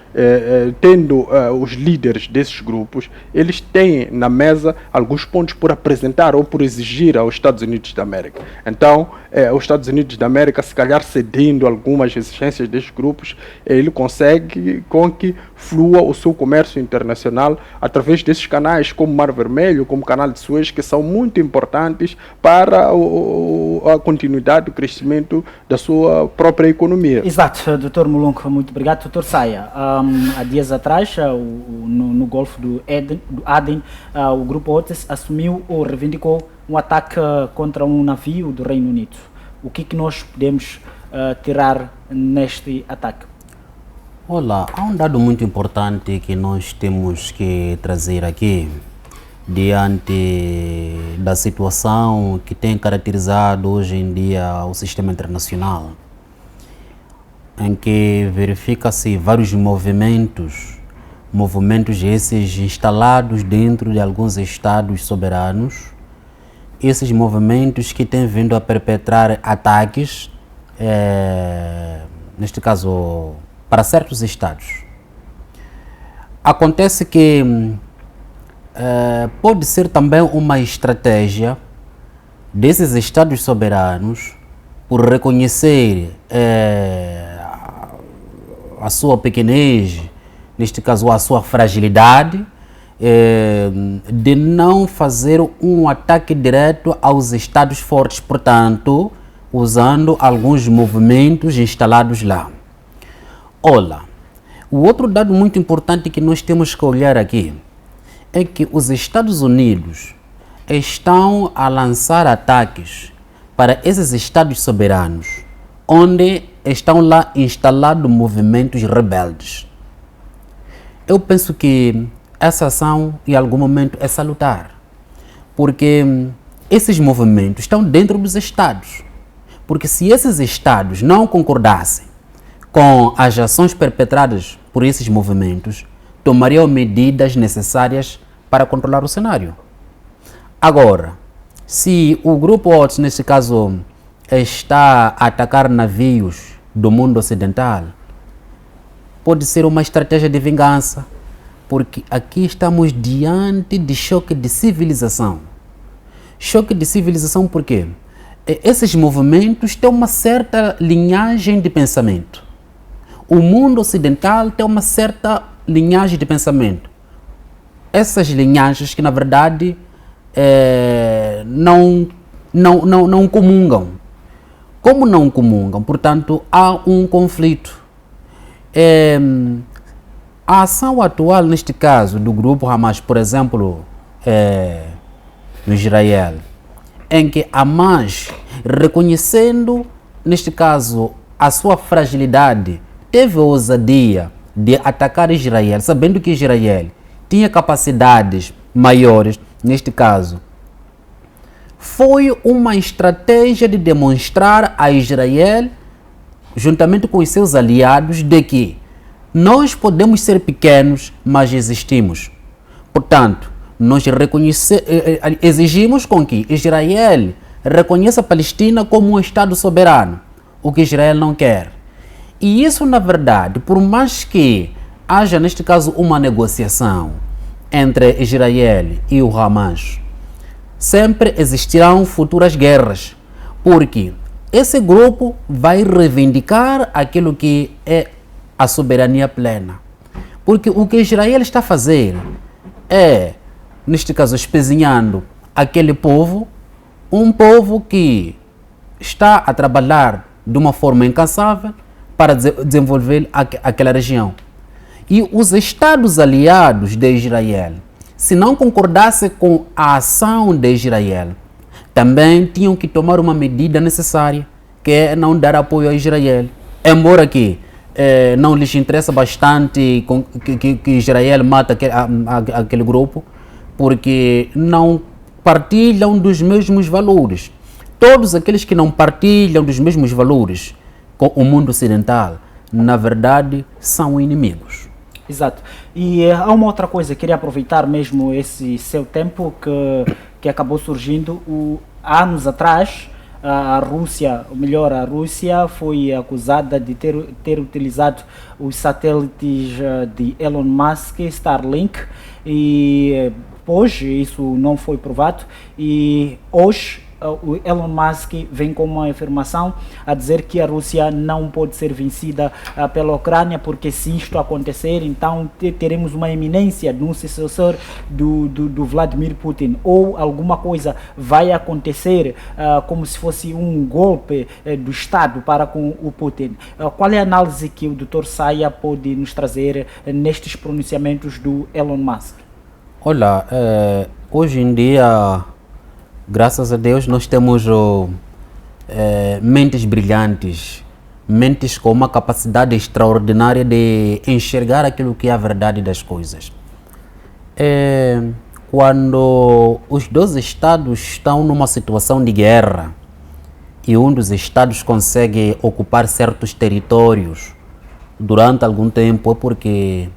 Speaker 2: tendo os líderes desses grupos, eles têm na mesa alguns pontos por apresentar ou por exigir aos Estados Unidos da América. Então, os Estados Unidos da América, se calhar cedendo algumas exigências desses grupos, ele consegue com que flua o seu comércio internacional através desses canais como Mar Vermelho, como o Canal de Suez, que são muito importantes para a continuidade do crescimento da sua própria economia.
Speaker 1: Exato, Dr. Mulungu, muito obrigado. Dr. Saia, há dias atrás, no Golfo do Aden, o Grupo Otis assumiu ou reivindicou um ataque contra um navio do Reino Unido. O que nós podemos tirar neste ataque?
Speaker 3: Olá, há um dado muito importante que nós temos que trazer aqui diante da situação que tem caracterizado hoje em dia o sistema internacional, em que verifica-se vários movimentos esses instalados dentro de alguns estados soberanos, esses movimentos que têm vindo a perpetrar ataques, neste caso, para certos estados. Acontece que pode ser também uma estratégia desses estados soberanos por reconhecer a sua pequenez, neste caso a sua fragilidade, de não fazer um ataque direto aos estados fortes, portanto, usando alguns movimentos instalados lá. Olha, o outro dado muito importante que nós temos que olhar aqui é que os Estados Unidos estão a lançar ataques para esses estados soberanos, onde estão lá instalados movimentos rebeldes. Eu penso que essa ação, em algum momento, é salutar, porque esses movimentos estão dentro dos estados. Porque se esses estados não concordassem com as ações perpetradas por esses movimentos, tomariam medidas necessárias para controlar o cenário. Agora, se o Grupo Otis, nesse caso, está a atacar navios do mundo ocidental, pode ser uma estratégia de vingança, porque aqui estamos diante de choque de civilização. Choque de civilização por quê? Esses movimentos têm uma certa linhagem de pensamento. O mundo ocidental tem uma certa linhagem de pensamento. Essas linhagens que, na verdade, não comungam. Como não comungam, portanto, há um conflito. A ação atual, neste caso, do grupo Hamas, por exemplo, no Israel, em que Hamas, reconhecendo, neste caso, a sua fragilidade, teve a ousadia de atacar Israel, sabendo que Israel tinha capacidades maiores, neste caso. Foi uma estratégia de demonstrar a Israel, juntamente com os seus aliados, de que nós podemos ser pequenos, mas existimos. Portanto, nós exigimos com que Israel reconheça a Palestina como um Estado soberano, o que Israel não quer. E isso, na verdade, por mais que haja, neste caso, uma negociação entre Israel e o Hamas, sempre existirão futuras guerras, porque esse grupo vai reivindicar aquilo que é a soberania plena. Porque o que Israel está a fazer é, neste caso, espezinhando aquele povo, um povo que está a trabalhar de uma forma incansável para desenvolver aquela região. E os estados aliados de Israel, se não concordassem com a ação de Israel, também tinham que tomar uma medida necessária, que é não dar apoio a Israel. Embora que não lhes interessa bastante que Israel mata aquele grupo, porque não partilham dos mesmos valores. Todos aqueles que não partilham dos mesmos valores com o mundo ocidental, na verdade, são inimigos.
Speaker 1: Exato. E há uma outra coisa, queria aproveitar mesmo esse seu tempo que acabou surgindo há anos atrás. a Rússia, ou melhor, a Rússia foi acusada de ter utilizado os satélites de Elon Musk, Starlink, e hoje isso não foi provado, e hoje o Elon Musk vem com uma afirmação a dizer que a Rússia não pode ser vencida pela Ucrânia, porque se isto acontecer, então teremos uma eminência de um sucessor do Vladimir Putin, ou alguma coisa vai acontecer como se fosse um golpe do Estado para com o Putin. Qual é a análise que o Dr. Saia pode nos trazer nestes pronunciamentos do Elon Musk?
Speaker 3: Olha, hoje em dia, graças a Deus, nós temos mentes brilhantes, mentes com uma capacidade extraordinária de enxergar aquilo que é a verdade das coisas. Quando os dois estados estão numa situação de guerra e um dos estados consegue ocupar certos territórios durante algum tempo, é porque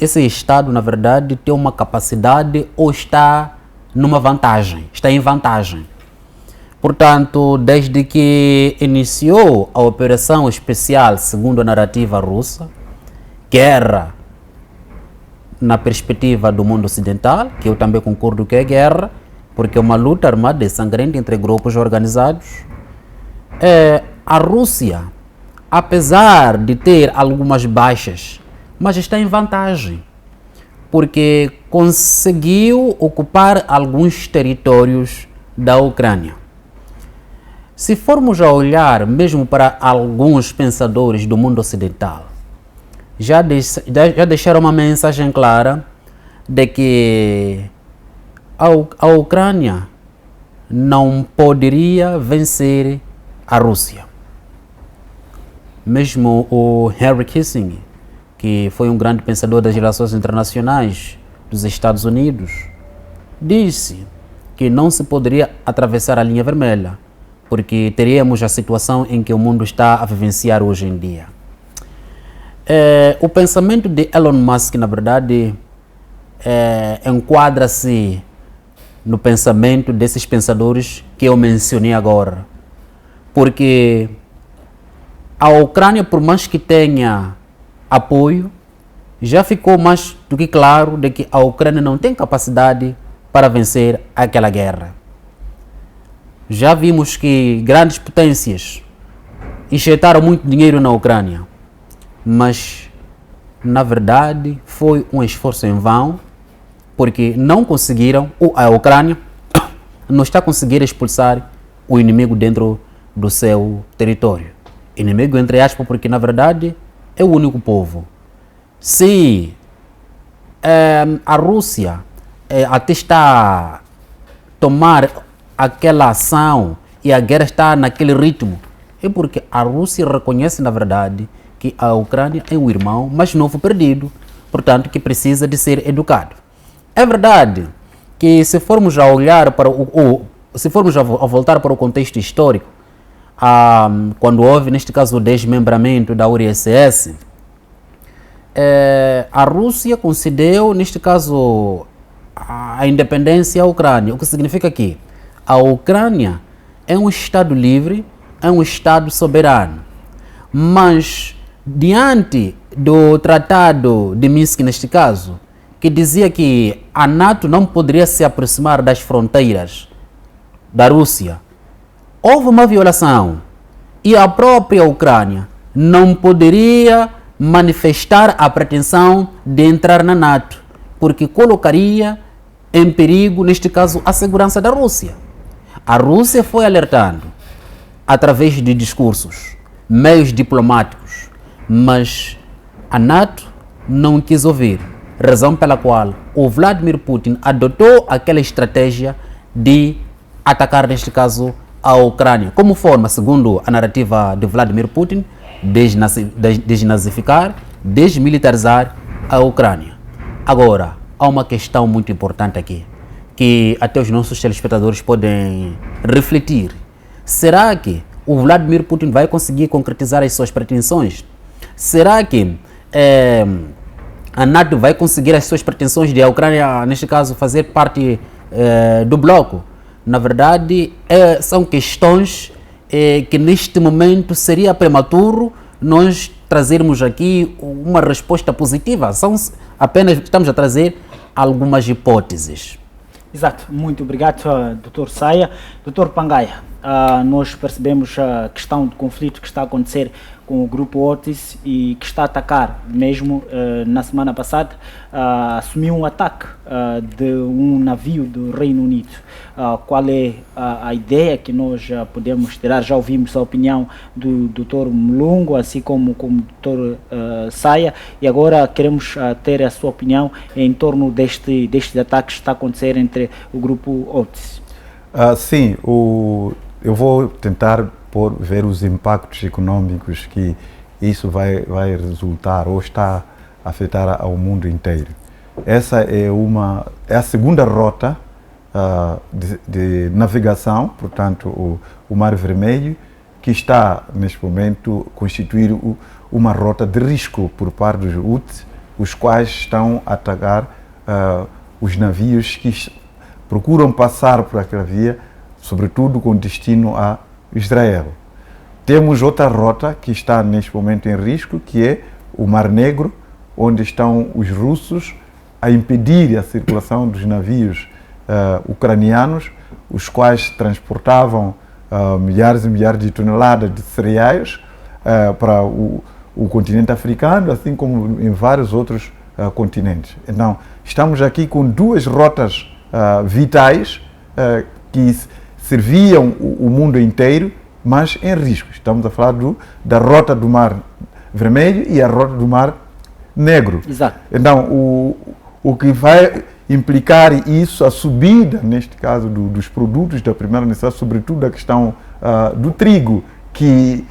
Speaker 3: esse estado, na verdade, tem uma capacidade ou está numa vantagem, está em vantagem. Portanto, desde que iniciou a operação especial, segundo a narrativa russa, guerra na perspectiva do mundo ocidental, que eu também concordo que é guerra, porque é uma luta armada e sangrenta entre grupos organizados, a Rússia, apesar de ter algumas baixas, mas está em vantagem, porque conseguiu ocupar alguns territórios da Ucrânia. Se formos a olhar mesmo para alguns pensadores do mundo ocidental, já deixaram uma mensagem clara de que a Ucrânia não poderia vencer a Rússia. Mesmo o Henry Kissinger, que foi um grande pensador das relações internacionais dos Estados Unidos, disse que não se poderia atravessar a linha vermelha, porque teríamos a situação em que o mundo está a vivenciar hoje em dia. O pensamento de Elon Musk, na verdade, enquadra-se no pensamento desses pensadores que eu mencionei agora, porque a Ucrânia, por mais que tenha apoio, já ficou mais do que claro de que a Ucrânia não tem capacidade para vencer aquela guerra. Já vimos que grandes potências injetaram muito dinheiro na Ucrânia, mas na verdade foi um esforço em vão, porque não conseguiram, a Ucrânia não está conseguindo expulsar o inimigo dentro do seu território. Inimigo entre aspas, porque na verdade é o único povo. Se a Rússia até está a tomar aquela ação e a guerra está naquele ritmo, é porque a Rússia reconhece na verdade que a Ucrânia é um irmão mais novo perdido, portanto que precisa de ser educado. É verdade que se formos a olhar para se formos a voltar para o contexto histórico, quando houve, neste caso, o desmembramento da URSS, a Rússia concedeu, neste caso, a independência à Ucrânia, o que significa que a Ucrânia é um Estado livre, é um Estado soberano, mas diante do Tratado de Minsk, neste caso, que dizia que a NATO não poderia se aproximar das fronteiras da Rússia, houve uma violação e a própria Ucrânia não poderia manifestar a pretensão de entrar na NATO, porque colocaria em perigo, neste caso, a segurança da Rússia. A Rússia foi alertando através de discursos, meios diplomáticos, mas a NATO não quis ouvir, razão pela qual o Vladimir Putin adotou aquela estratégia de atacar, neste caso, a Ucrânia, como forma, segundo a narrativa de Vladimir Putin, desnazificar, desmilitarizar a Ucrânia. Agora, há uma questão muito importante aqui, que até os nossos telespectadores podem refletir. Será que o Vladimir Putin vai conseguir concretizar as suas pretensões? Será que a NATO vai conseguir as suas pretensões de a Ucrânia, neste caso, fazer parte do bloco? na verdade, são questões que neste momento seria prematuro nós trazermos aqui uma resposta positiva. Apenas estamos a trazer algumas hipóteses.
Speaker 1: Exato, muito obrigado, Dr. Saia. Dr. Pangaia, nós percebemos a questão do conflito que está a acontecer com o grupo Otis e que está a atacar, mesmo na semana passada, assumiu um ataque de um navio do Reino Unido. Qual é a ideia que nós podemos tirar? Já ouvimos a opinião do Dr. Mulungu, assim como o Dr. Saia, e agora queremos ter a sua opinião em torno destes ataques que está a acontecer entre o grupo Otis.
Speaker 4: Sim, eu vou tentar ver os impactos econômicos que isso vai resultar ou está a afetar ao mundo inteiro. Essa é a segunda rota de navegação, portanto o Mar Vermelho, que está neste momento a constituir uma rota de risco por parte dos Houthis, os quais estão a atacar os navios que procuram passar por aquela via, sobretudo com destino a Israel. Temos outra rota que está neste momento em risco, que é o Mar Negro, onde estão os russos a impedir a circulação dos navios ucranianos, os quais transportavam milhares e milhares de toneladas de cereais para o continente africano, assim como em vários outros continentes. Então, estamos aqui com duas rotas vitais que serviam o mundo inteiro, mas em risco. Estamos a falar da rota do Mar Vermelho e a rota do Mar Negro.
Speaker 1: Exato.
Speaker 4: Então, o que vai implicar isso, a subida, neste caso, dos produtos da primeira necessidade, sobretudo a questão do trigo, que,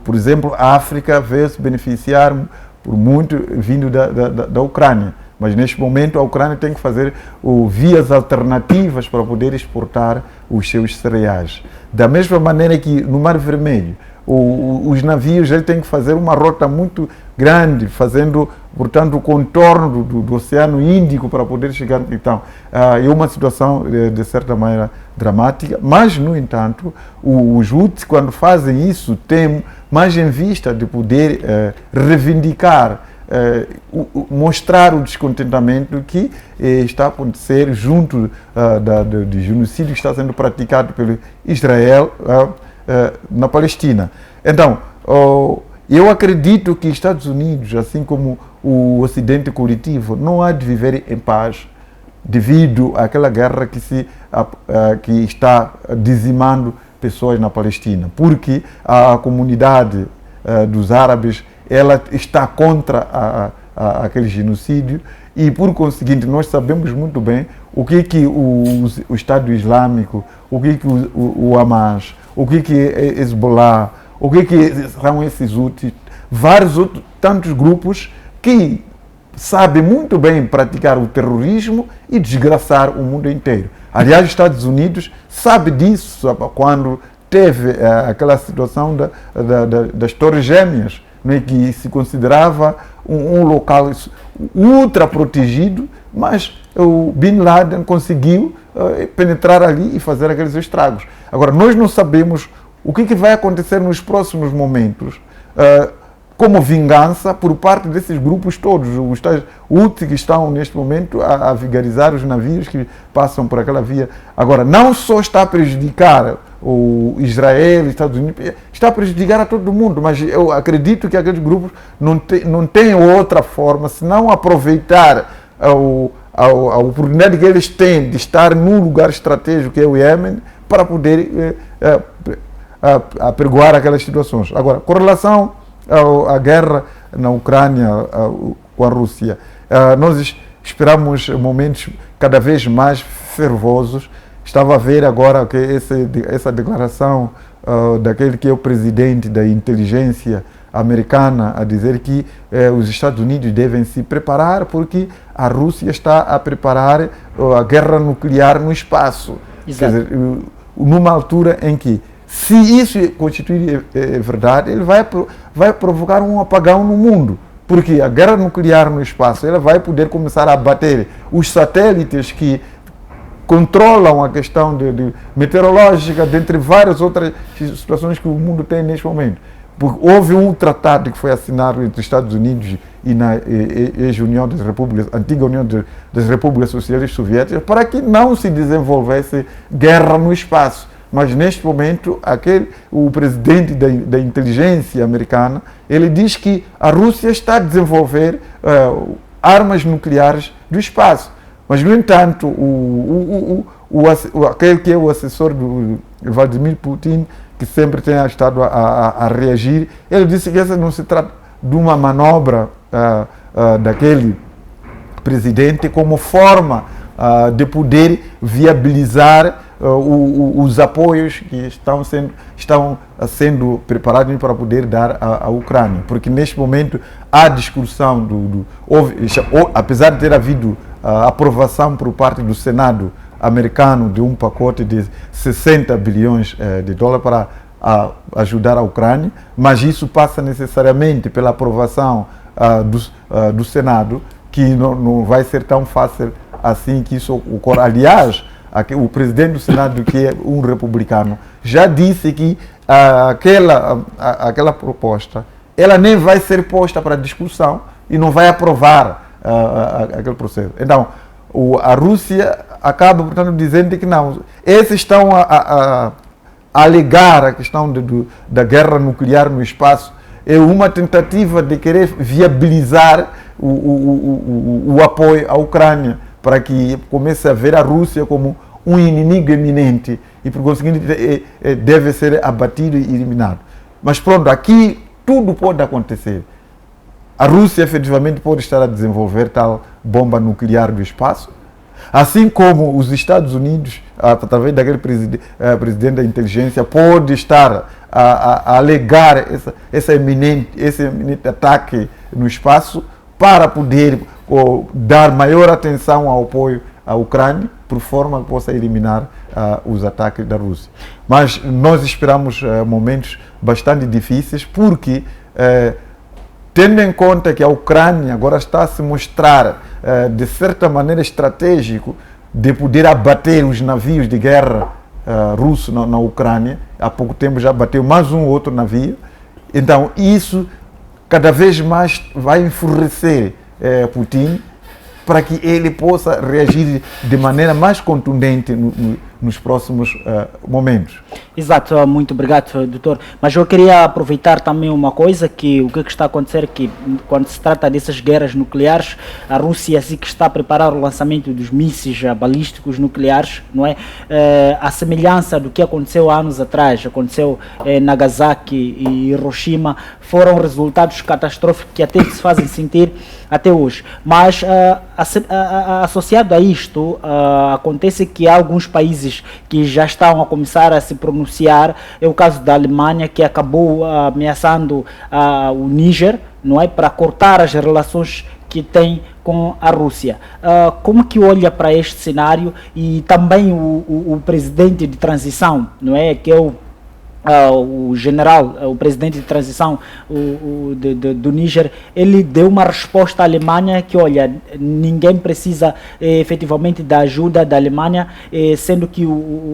Speaker 4: por exemplo, a África veio se beneficiar por muito vindo da Ucrânia. Mas neste momento a Ucrânia tem que fazer vias alternativas para poder exportar os seus cereais. Da mesma maneira que no Mar Vermelho, os navios têm que fazer uma rota muito grande, fazendo, portanto, o contorno do Oceano Índico para poder chegar. Então, é uma situação, de certa maneira, dramática, mas, no entanto, os Houthis, quando fazem isso, têm mais em vista de poder reivindicar, mostrar o descontentamento que está a acontecer junto do genocídio que está sendo praticado pelo Israel na Palestina. Então, eu acredito que Estados Unidos, assim como o Ocidente coletivo, não há de viver em paz devido àquela guerra que está dizimando pessoas na Palestina, porque a comunidade dos árabes ela está contra aquele genocídio e, por conseguinte, nós sabemos muito bem o que o Estado Islâmico, o que o Hamas, o que é Hezbollah, o que são esses Houthis, vários outros, tantos grupos que sabem muito bem praticar o terrorismo e desgraçar o mundo inteiro. Aliás, os Estados Unidos sabe disso quando teve aquela situação das Torres Gêmeas, né, que se considerava um local ultra protegido, mas o Bin Laden conseguiu penetrar ali e fazer aqueles estragos. Agora, nós não sabemos o que vai acontecer nos próximos momentos, como vingança por parte desses grupos todos, os tais Houthis que estão neste momento a vigarizar os navios que passam por aquela via. Agora, não só está a prejudicar o Israel, os Estados Unidos, está a prejudicar a todo mundo, mas eu acredito que aqueles grupos não têm outra forma senão aproveitar a oportunidade que eles têm de estar num lugar estratégico que é o Iêmen para poder apregoar aquelas situações. Agora, com relação à guerra na Ucrânia com a Rússia, nós esperamos momentos cada vez mais fervorosos. Estava a ver agora que essa declaração daquele que é o presidente da inteligência americana a dizer que os Estados Unidos devem se preparar porque a Rússia está a preparar a guerra nuclear no espaço.
Speaker 1: Exato.
Speaker 4: Quer dizer, numa altura em que, se isso constituir verdade, ele vai provocar um apagão no mundo. Porque a guerra nuclear no espaço ela vai poder começar a abater os satélites que controlam a questão de meteorológica, dentre várias outras situações que o mundo tem neste momento. Porque houve um tratado que foi assinado entre os Estados Unidos e na ex-União das Repúblicas, antiga União das Repúblicas Socialistas Soviéticas, para que não se desenvolvesse guerra no espaço. Mas neste momento, o presidente da inteligência americana, ele diz que a Rússia está a desenvolver armas nucleares do espaço. Mas, no entanto, aquele que é o assessor do Vladimir Putin, que sempre tem estado a reagir, ele disse que essa não se trata de uma manobra daquele presidente como forma de poder viabilizar os apoios que estão sendo preparados para poder dar à Ucrânia. Porque neste momento há discussão, apesar de ter havido aprovação por parte do Senado americano de um pacote de 60 bilhões de dólares para ajudar a Ucrânia, mas isso passa necessariamente pela aprovação do Senado, que não vai ser tão fácil assim que isso ocorra. Aliás, o presidente do Senado, que é um republicano, já disse que aquela proposta ela nem vai ser posta para discussão e não vai aprovar aquele processo. Então, a Rússia acaba, portanto, dizendo que não. Esses estão a alegar a questão da guerra nuclear no espaço. É uma tentativa de querer viabilizar o apoio à Ucrânia, para que comece a ver a Rússia como um inimigo eminente e, por conseguinte, deve ser abatido e eliminado. Mas pronto, aqui tudo pode acontecer. A Rússia efetivamente pode estar a desenvolver tal bomba nuclear do espaço, assim como os Estados Unidos, através daquele presidente da inteligência, pode estar a alegar esse eminente ataque no espaço para poder dar maior atenção ao apoio à Ucrânia, por forma que possa eliminar os ataques da Rússia. Mas nós esperamos momentos bastante difíceis, porque tendo em conta que a Ucrânia agora está a se mostrar, de certa maneira, estratégico de poder abater os navios de guerra russos na Ucrânia. Há pouco tempo já bateu mais um outro navio. Então, isso cada vez mais vai enfurecer Putin, para que ele possa reagir de maneira mais contundente nos próximos momentos.
Speaker 1: Exato, muito obrigado, doutor. Mas eu queria aproveitar também uma coisa, que o que está a acontecer, que quando se trata dessas guerras nucleares, a Rússia assim que está a preparar o lançamento dos mísseis balísticos nucleares, não é? A semelhança do que aconteceu há anos atrás, aconteceu em Nagasaki e Hiroshima, foram resultados catastróficos que até se fazem sentir até hoje. Mas associado a isto, acontece que há alguns países que já estão a começar a se pronunciar. É o caso da Alemanha, que acabou ameaçando o Níger, não é, para cortar as relações que tem com a Rússia. Como que olha para este cenário? E também o presidente de transição, não é, que é o general, o presidente de transição do Níger, ele deu uma resposta à Alemanha que, olha, ninguém precisa efetivamente da ajuda da Alemanha, sendo que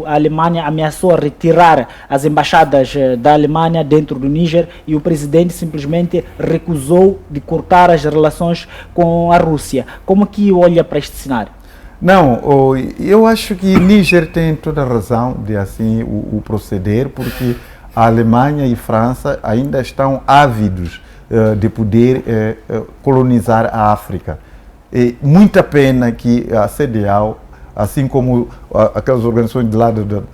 Speaker 1: a Alemanha ameaçou retirar as embaixadas da Alemanha dentro do Níger, e o presidente simplesmente recusou de cortar as relações com a Rússia. Como que olha para este cenário?
Speaker 4: Não, eu acho que Níger tem toda a razão de assim o proceder, porque a Alemanha e França ainda estão ávidos de poder colonizar a África. E muita pena que a CEDEAO, assim como aquelas organizações de lado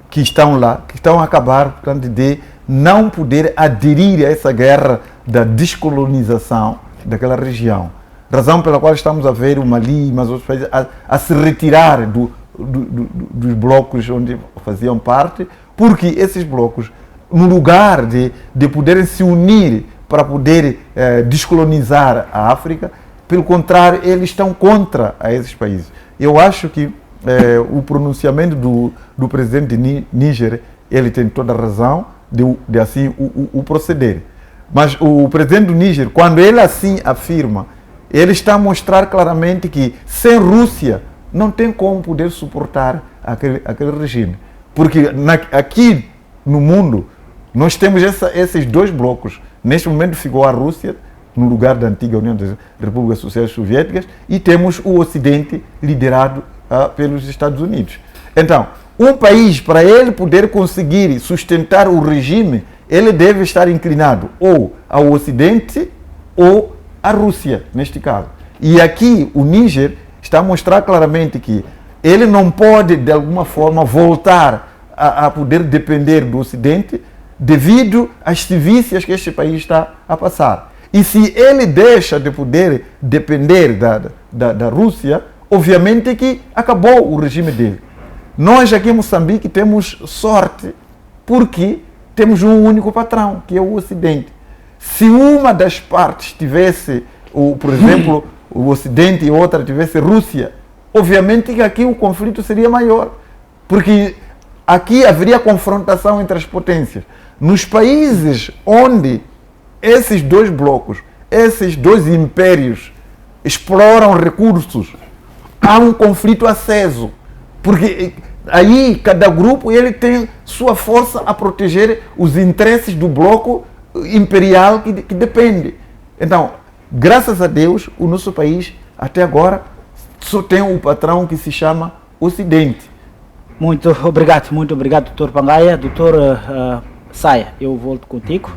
Speaker 4: que estão lá, que estão a acabar, portanto, de não poder aderir a essa guerra da descolonização daquela região. Razão pela qual estamos a ver o Mali e mais outros países a se retirar dos blocos onde faziam parte, porque esses blocos, no lugar de poderem se unir para poder descolonizar a África, pelo contrário, eles estão contra a esses países. Eu acho que o pronunciamento do presidente de Níger, ele tem toda a razão de assim o proceder. Mas o presidente do Níger, quando ele assim afirma, ele está a mostrar claramente que sem Rússia não tem como poder suportar aquele regime. Porque aqui no mundo, nós temos esses dois blocos. Neste momento ficou a Rússia, no lugar da antiga União das Repúblicas Sociais Soviéticas, e temos o Ocidente liderado pelos Estados Unidos. Então, um país, para ele poder conseguir sustentar o regime, ele deve estar inclinado ou ao Ocidente ou à Rússia, neste caso. E aqui o Níger está a mostrar claramente que ele não pode, de alguma forma, voltar a poder depender do Ocidente devido às sevícias que este país está a passar. E se ele deixa de poder depender da Rússia, obviamente que acabou o regime dele. Nós aqui em Moçambique temos sorte porque temos um único patrão, que é o Ocidente. Se uma das partes tivesse, por exemplo, o Ocidente e outra tivesse Rússia, obviamente que aqui o conflito seria maior, porque aqui haveria confrontação entre as potências. Nos países onde esses dois blocos, esses dois impérios exploram recursos, há um conflito aceso, porque aí cada grupo ele tem sua força a proteger os interesses do bloco imperial que depende. Então, graças a Deus, o nosso país até agora só tem um patrão que se chama Ocidente.
Speaker 1: Muito obrigado, Dr. Pangaia. Dr. Saia, eu volto contigo.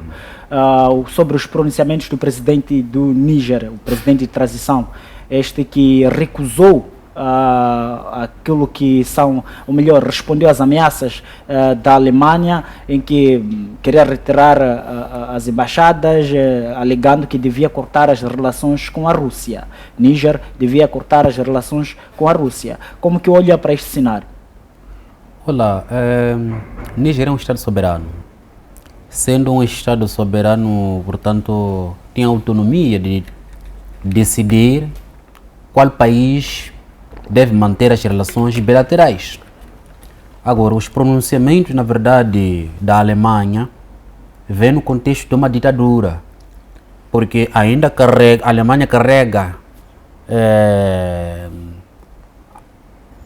Speaker 1: Sobre os pronunciamentos do presidente do Níger, o presidente de transição, este que recusou aquilo que são, ou melhor, respondeu às ameaças da Alemanha, em que queria retirar as embaixadas, alegando que devia cortar as relações com a Rússia. Níger devia cortar as relações com a Rússia. Como que olha para este cenário?
Speaker 3: Olá, Níger é um Estado soberano. Sendo um Estado soberano, portanto, tem autonomia de decidir qual país deve manter as relações bilaterais. Agora, os pronunciamentos, na verdade, da Alemanha vêm no contexto de uma ditadura, porque ainda a Alemanha carrega,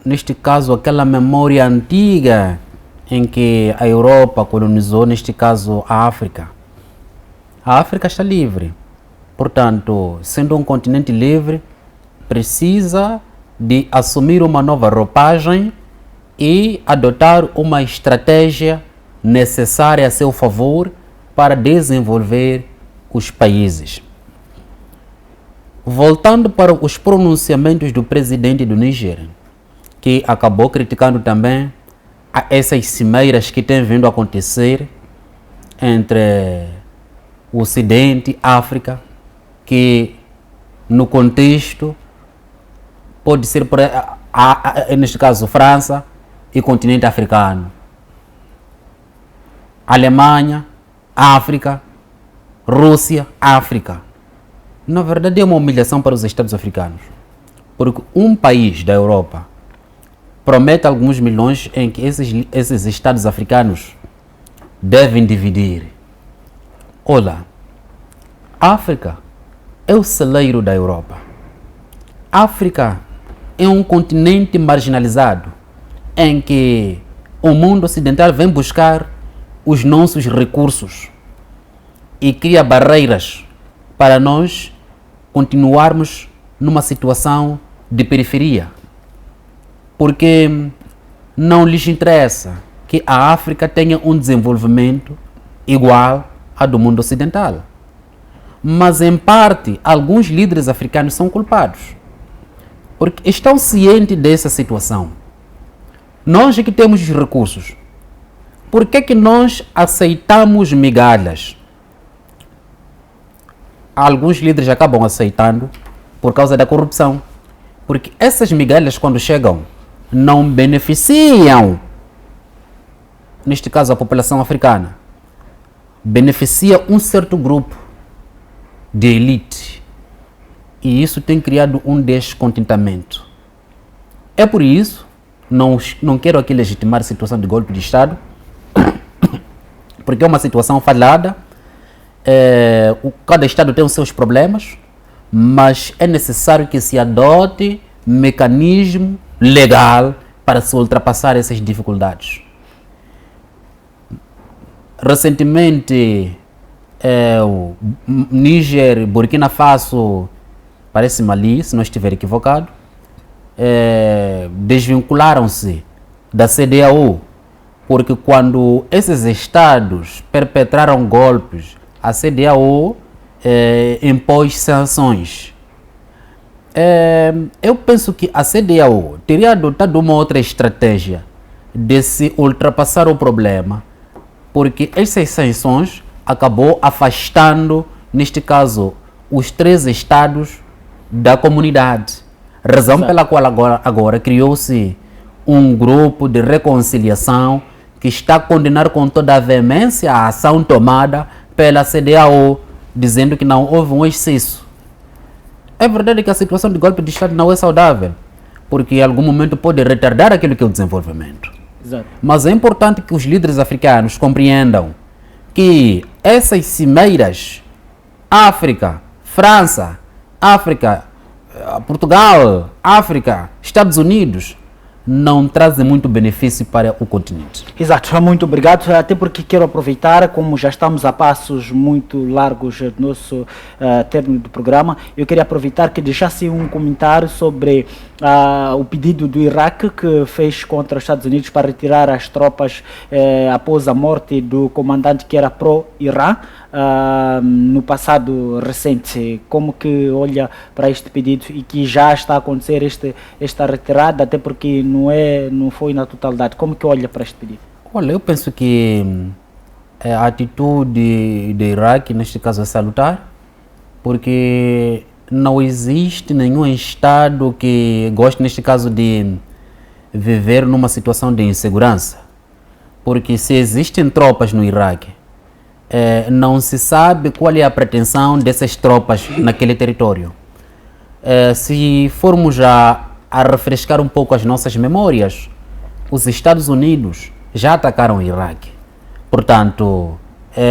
Speaker 3: neste caso, aquela memória antiga em que a Europa colonizou, neste caso, a África. A África está livre. Portanto, sendo um continente livre, precisa de assumir uma nova roupagem e adotar uma estratégia necessária a seu favor para desenvolver os países. Voltando para os pronunciamentos do presidente do Níger, que acabou criticando também essas cimeiras que têm vindo a acontecer entre o Ocidente e África, que no contexto pode ser, neste caso, França e continente africano, Alemanha, África, Rússia, África. Na verdade é uma humilhação para os Estados africanos, porque um país da Europa promete alguns milhões em que esses Estados africanos devem dividir. Olha, África é o celeiro da Europa. África é um continente marginalizado em que o mundo ocidental vem buscar os nossos recursos e cria barreiras para nós continuarmos numa situação de periferia, porque não lhes interessa que a África tenha um desenvolvimento igual ao do mundo ocidental. Mas, em parte, alguns líderes africanos são culpados, porque estão cientes dessa situação. Nós é que temos os recursos. Por que nós aceitamos migalhas? Alguns líderes acabam aceitando por causa da corrupção, porque essas migalhas, quando chegam, não beneficiam, neste caso, a população africana. Beneficia um certo grupo de elite. E isso tem criado um descontentamento. É por isso, não quero aqui legitimar a situação de golpe de Estado, porque é uma situação falhada. Cada Estado tem os seus problemas, mas é necessário que se adote mecanismo legal para se ultrapassar essas dificuldades. Recentemente, o Níger, Burkina Faso, parece Mali, se não estiver equivocado, desvincularam-se da CEDEAO, porque quando esses estados perpetraram golpes, a CEDEAO impôs sanções. Eu penso que a CEDEAO teria adotado uma outra estratégia de se ultrapassar o problema, porque essas sanções acabou afastando, neste caso, os 3 estados da comunidade. Razão pela qual agora criou-se um grupo de reconciliação que está a condenar com toda a veemência a ação tomada pela CEDEAO, dizendo que não houve um excesso. É verdade que a situação de golpe de Estado não é saudável, porque em algum momento pode retardar aquilo que é o desenvolvimento.
Speaker 1: Exato.
Speaker 3: Mas é importante que os líderes africanos compreendam que essas cimeiras, África, França, África, Portugal, África, Estados Unidos, não trazem muito benefício para o continente.
Speaker 1: Exato, muito obrigado, até porque quero aproveitar, como já estamos a passos muito largos do nosso término do programa, eu queria aproveitar que deixasse um comentário sobre o pedido do Iraque que fez contra os Estados Unidos para retirar as tropas após a morte do comandante que era pró-Irã no passado recente. Como que olha para este pedido e que já está a acontecer esta retirada, até porque não foi na totalidade? Como que olha para este pedido?
Speaker 3: Olha, eu penso que a atitude do Iraque, neste caso, é salutar, porque não existe nenhum Estado que goste, neste caso, de viver numa situação de insegurança. Porque se existem tropas no Iraque, não se sabe qual é a pretensão dessas tropas naquele território. Se formos a refrescar um pouco as nossas memórias, os Estados Unidos já atacaram o Iraque. Portanto,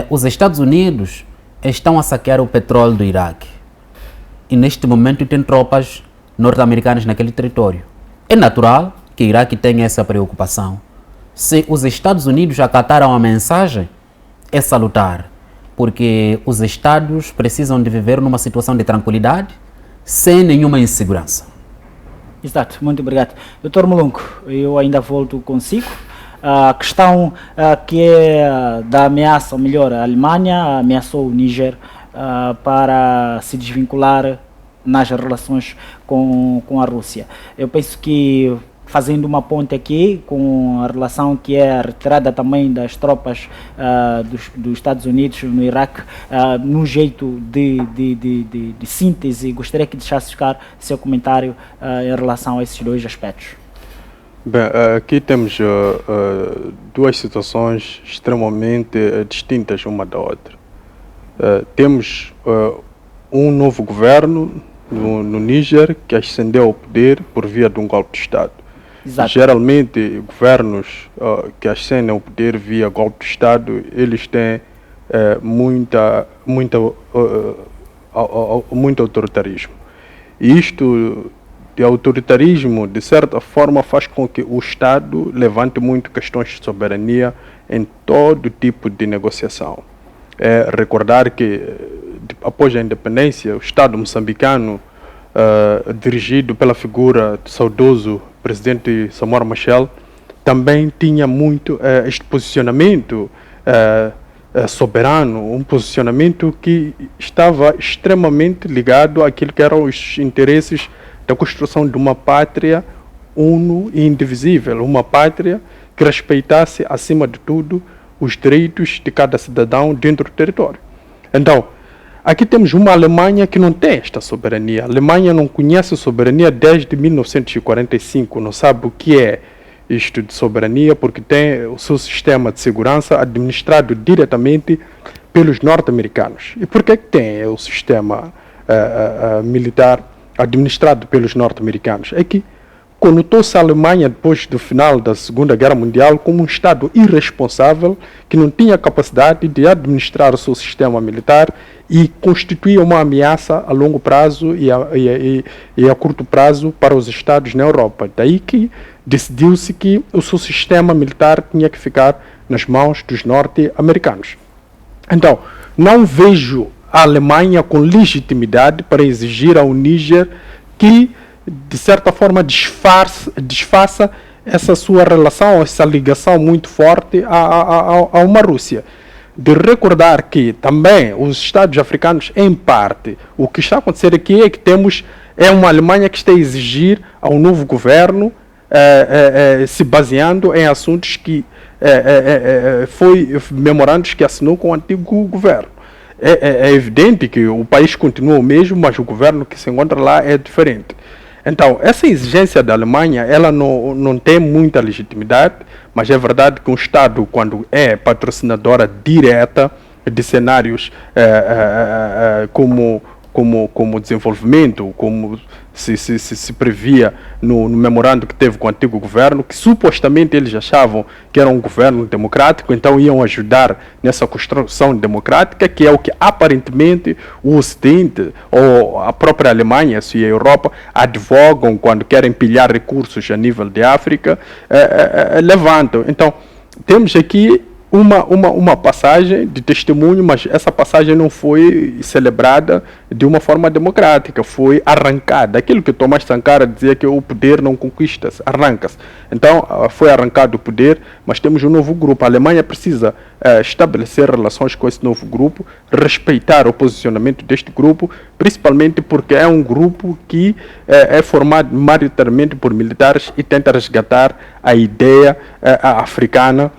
Speaker 3: os Estados Unidos estão a saquear o petróleo do Iraque. E neste momento tem tropas norte-americanas naquele território. É natural que o Iraque tenha essa preocupação. Se os Estados Unidos acataram a mensagem, é salutar, porque os Estados precisam de viver numa situação de tranquilidade, sem nenhuma insegurança.
Speaker 1: Exato, muito obrigado. Dr. Mulungu, eu ainda volto consigo. A questão que é da ameaça, ou melhor, a Alemanha ameaçou o Níger para se desvincular nas relações com a Rússia. Eu penso que, fazendo uma ponte aqui com a relação que é a retirada também das tropas dos Estados Unidos no Iraque, num jeito de síntese, gostaria que deixasse ficar seu comentário em relação a esses 2 aspectos.
Speaker 2: Bem, aqui temos 2 situações extremamente distintas uma da outra. Temos um novo governo no Níger que ascendeu ao poder por via de um golpe de Estado. Exato. Geralmente, governos que ascendem ao poder via golpe de Estado, eles têm muito autoritarismo. E isto de autoritarismo, de certa forma, faz com que o Estado levante muito questões de soberania em todo tipo de negociação. Recordar que, após a independência, o Estado moçambicano, dirigido pela figura do saudoso presidente Samora Machel, também tinha muito este posicionamento soberano, um posicionamento que estava extremamente ligado àquilo que eram os interesses da construção de uma pátria uno e indivisível, uma pátria que respeitasse, acima de tudo, os direitos de cada cidadão dentro do território. Então, aqui temos uma Alemanha que não tem esta soberania. A Alemanha não conhece soberania desde 1945, não sabe o que é isto de soberania, porque tem o seu sistema de segurança administrado diretamente pelos norte-americanos. E por que tem o sistema militar administrado pelos norte-americanos? É que, conotou-se a Alemanha, depois do final da Segunda Guerra Mundial, como um Estado irresponsável que não tinha capacidade de administrar o seu sistema militar e constituía uma ameaça a longo prazo e a curto prazo para os Estados na Europa. Daí que decidiu-se que o seu sistema militar tinha que ficar nas mãos dos norte-americanos. Então, não vejo a Alemanha com legitimidade para exigir ao Níger que, de certa forma, desfaça essa sua relação, essa ligação muito forte a uma Rússia. De recordar que também os Estados africanos, em parte, o que está a acontecer aqui é que temos uma Alemanha que está a exigir ao novo governo, se baseando em assuntos que foi memorandos que assinou com o antigo governo. É evidente que o país continua o mesmo, mas o governo que se encontra lá é diferente. Então, essa exigência da Alemanha, ela não tem muita legitimidade, mas é verdade que um Estado, quando é patrocinadora direta de cenários como desenvolvimento, como se previa no memorando que teve com o antigo governo, que supostamente eles achavam que era um governo democrático, então iam ajudar nessa construção democrática, que é o que aparentemente o Ocidente ou a própria Alemanha e a Europa advogam quando querem pilhar recursos a nível de África, levantam. Então, temos aqui uma passagem de testemunho, mas essa passagem não foi celebrada de uma forma democrática, foi arrancada. Aquilo que Thomas Sankara dizia que o poder não conquista-se, arranca-se. Então, foi arrancado o poder, mas temos um novo grupo. A Alemanha precisa estabelecer relações com esse novo grupo, respeitar o posicionamento deste grupo, principalmente porque é um grupo que é formado maioritariamente por militares e tenta resgatar a ideia africana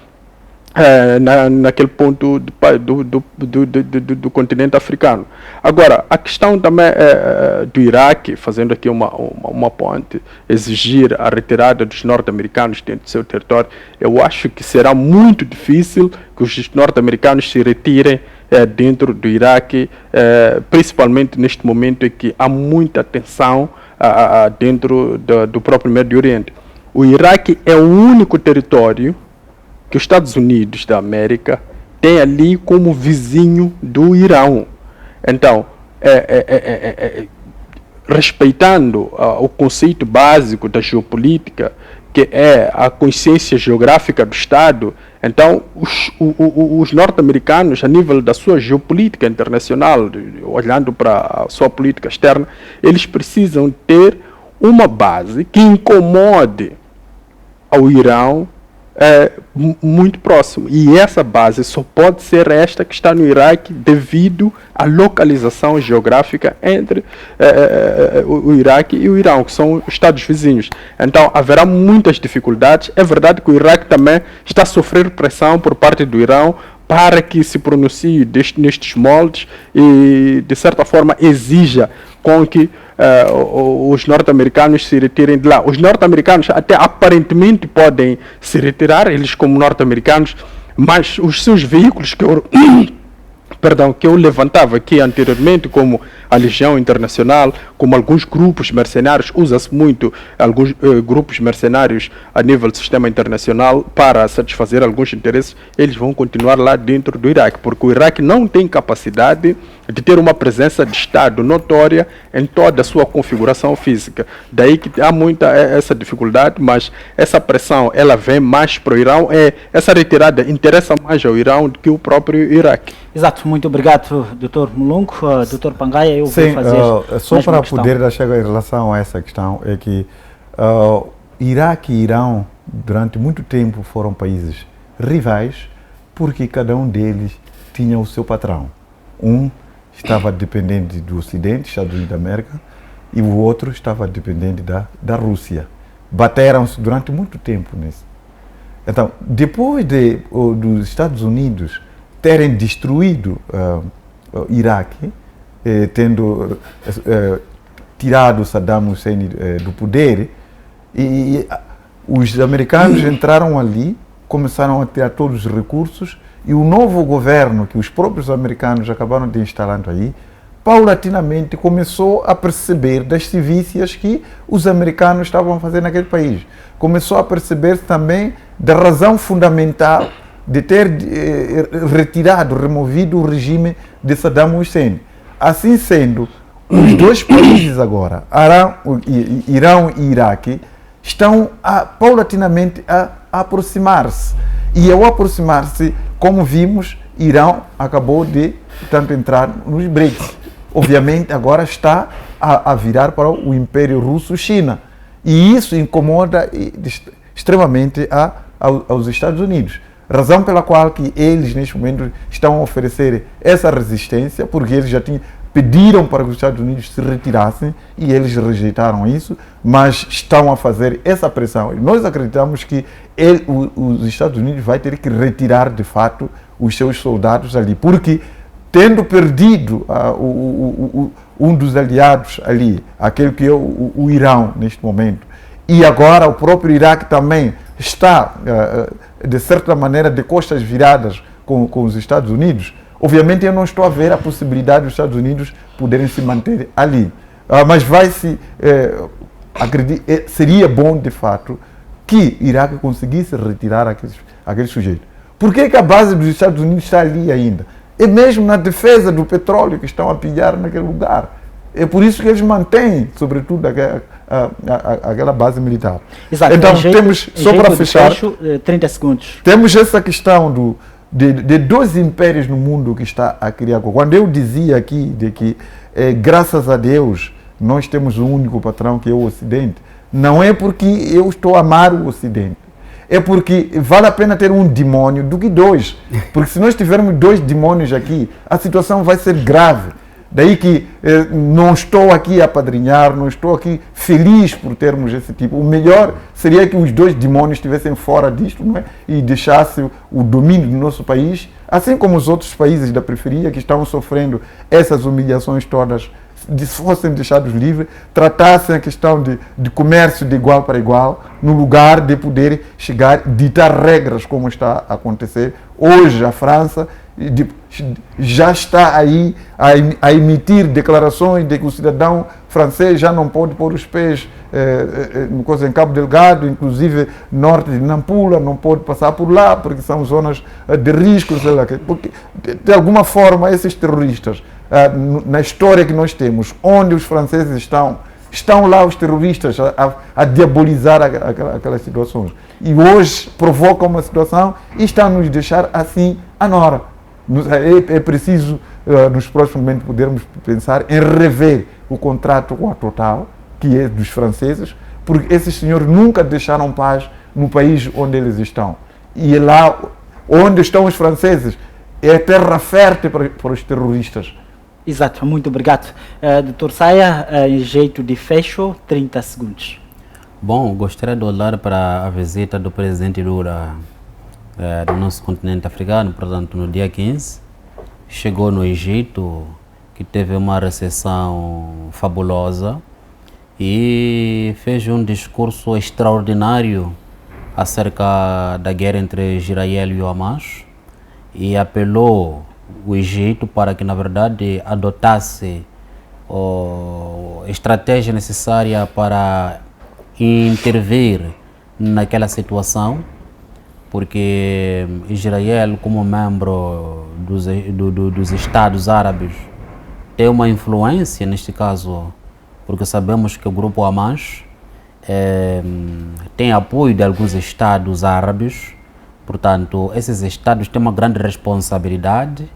Speaker 2: naquele ponto do continente africano. Agora, a questão também do Iraque, fazendo aqui uma ponte, exigir a retirada dos norte-americanos dentro do seu território, eu acho que será muito difícil que os norte-americanos se retirem dentro do Iraque, principalmente neste momento em que há muita tensão dentro do próprio Médio Oriente. O Iraque é o único território que os Estados Unidos da América tem ali como vizinho do Irão. Então, respeitando o conceito básico da geopolítica, que é a consciência geográfica do Estado, então os norte-americanos, a nível da sua geopolítica internacional, olhando para a sua política externa, eles precisam ter uma base que incomode ao Irão muito próximo, e essa base só pode ser esta que está no Iraque devido à localização geográfica entre o Iraque e o Irão, que são estados vizinhos. Então haverá muitas dificuldades. É verdade que o Iraque também está a sofrer pressão por parte do Irão para que se pronuncie nestes moldes e, de certa forma, exija com que os norte-americanos se retirem de lá. Os norte-americanos até aparentemente podem se retirar, eles como norte-americanos, mas os seus veículos que eu levantava aqui anteriormente, como a Legião Internacional, como alguns grupos mercenários, usa-se muito alguns grupos mercenários a nível do sistema internacional para satisfazer alguns interesses, eles vão continuar lá dentro do Iraque, porque o Iraque não tem capacidade de ter uma presença de Estado notória em toda a sua configuração física. Daí que há muita essa dificuldade, mas essa pressão ela vem mais para o Irão, essa retirada interessa mais ao Irão do que o próprio Iraque.
Speaker 1: Exato, muito obrigado, Dr. Mulungu. Dr. Pangaia, eu vou fazer
Speaker 4: só para poder deixar em relação a essa questão, é que Iraque e Irão, durante muito tempo, foram países rivais, porque cada um deles tinha o seu patrão. Um estava dependente do Ocidente, Estados Unidos da América, e o outro estava dependente da Rússia. Bateram-se durante muito tempo nisso. Então, depois dos Estados Unidos terem destruído o Iraque, tendo tirado Saddam Hussein do poder, e os americanos entraram ali, começaram a tirar todos os recursos, e o novo governo que os próprios americanos acabaram de instalar aí paulatinamente começou a perceber das sevícias que os americanos estavam a fazer naquele país. Começou a perceber também da razão fundamental de ter removido o regime de Saddam Hussein. Assim sendo, os dois países agora, Irão e Iraque, estão paulatinamente a aproximar-se. E ao aproximar-se, como vimos, Irão acabou de, portanto, entrar nos BRICS. Obviamente, agora está a virar para o Império Russo-China. E isso incomoda extremamente aos Estados Unidos. Razão pela qual que eles, neste momento, estão a oferecer essa resistência, porque eles já pediram para que os Estados Unidos se retirassem e eles rejeitaram isso, mas estão a fazer essa pressão. E nós acreditamos que os Estados Unidos vai ter que retirar, de fato, os seus soldados ali, porque tendo perdido um dos aliados ali, aquele que é o Irão neste momento, e agora o próprio Iraque também está, de certa maneira, de costas viradas com os Estados Unidos, obviamente eu não estou a ver a possibilidade dos Estados Unidos poderem se manter ali. Mas seria bom, de fato, que Iraque conseguisse retirar aquele sujeito. Por que a base dos Estados Unidos está ali ainda? É mesmo na defesa do petróleo que estão a pilhar naquele lugar. É por isso que eles mantêm, sobretudo, aquela base militar.
Speaker 1: Exato.
Speaker 4: Então, temos, só para fechar,
Speaker 1: 30 segundos.
Speaker 4: Temos essa questão de dois impérios no mundo que está a criar. Quando eu dizia aqui de que, graças a Deus, nós temos um único patrão que é o Ocidente, não é porque eu estou a amar o Ocidente. É porque vale a pena ter um demônio do que dois. Porque se nós tivermos dois demônios aqui, a situação vai ser grave. Daí que não estou aqui a apadrinhar, não estou aqui feliz por termos esse tipo. O melhor seria que os dois demônios estivessem fora disto, não é? E deixassem o domínio do nosso país, assim como os outros países da periferia que estão sofrendo essas humilhações todas, fossem deixados livres, tratassem a questão de comércio de igual para igual, no lugar de poder chegar, ditar regras como está a acontecer. Hoje a França já está aí a emitir declarações de que o cidadão francês já não pode pôr os pés em Cabo Delgado, inclusive norte de Nampula, não pode passar por lá, porque são zonas de risco, sei lá, porque de alguma forma esses terroristas, na história que nós temos, onde os franceses estão lá os terroristas a diabolizar aquelas situações. E hoje provocam uma situação e estão a nos deixar assim à nora. É preciso, nos próximos momentos, podermos pensar em rever o contrato com a Total, que é dos franceses, porque esses senhores nunca deixaram paz no país onde eles estão. E lá onde estão os franceses é terra fértil para os terroristas.
Speaker 1: Exato, muito obrigado. Dr. Saia, em jeito de fecho, 30 segundos.
Speaker 3: Bom, gostaria de olhar para a visita do presidente Lula do nosso continente africano, portanto, no dia 15. Chegou no Egito, que teve uma recepção fabulosa e fez um discurso extraordinário acerca da guerra entre Israel e o Hamas e apelou o Egito para que, na verdade, adotasse a estratégia necessária para intervir naquela situação, porque Israel, como membro dos Estados Árabes, tem uma influência neste caso, porque sabemos que o grupo Hamas tem apoio de alguns Estados Árabes. Portanto, esses Estados têm uma grande responsabilidade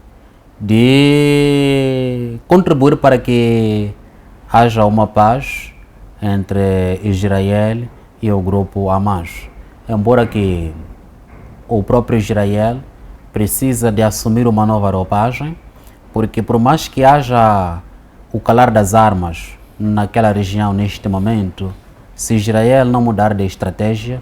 Speaker 3: de contribuir para que haja uma paz entre Israel e o grupo Hamas. Embora que o próprio Israel precisa de assumir uma nova roupagem, porque por mais que haja o calar das armas naquela região neste momento, se Israel não mudar de estratégia,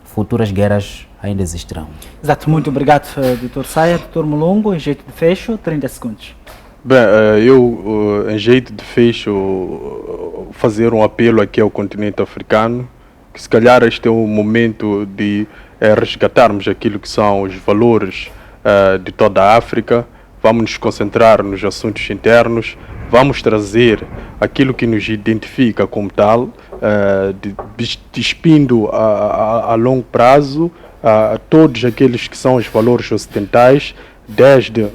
Speaker 3: futuras guerras ainda existirão.
Speaker 1: Exato, muito obrigado, Dr. Saia. Dr. Mulongo, em jeito de fecho, 30 segundos.
Speaker 2: Bem, eu, em jeito de fecho, fazer um apelo aqui ao continente africano, que se calhar este é o momento de resgatarmos aquilo que são os valores de toda a África. Vamos nos concentrar nos assuntos internos, vamos trazer aquilo que nos identifica como tal, despindo a longo prazo todos aqueles que são os valores ocidentais, desde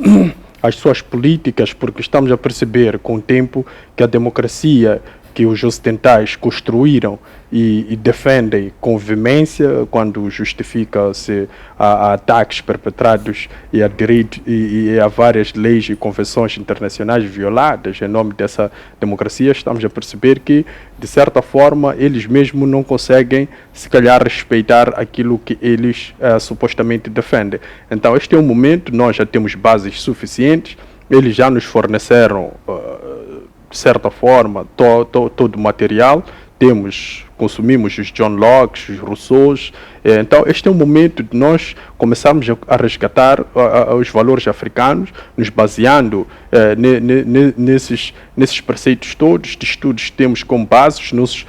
Speaker 2: as suas políticas, porque estamos a perceber com o tempo que a democracia que os ocidentais construíram e defendem com veemência quando justifica-se a ataques perpetrados e a direito e a várias leis e convenções internacionais violadas em nome dessa democracia, estamos a perceber que, de certa forma, eles mesmos não conseguem, se calhar, respeitar aquilo que eles supostamente defendem. Então, este é um momento, nós já temos bases suficientes, eles já nos forneceram, de certa forma, todo o material, consumimos os John Locke, os Rousseaus. Então, este é o momento de nós começarmos a resgatar os valores africanos, nos baseando nesses preceitos todos, de estudos que temos como base. Os nossos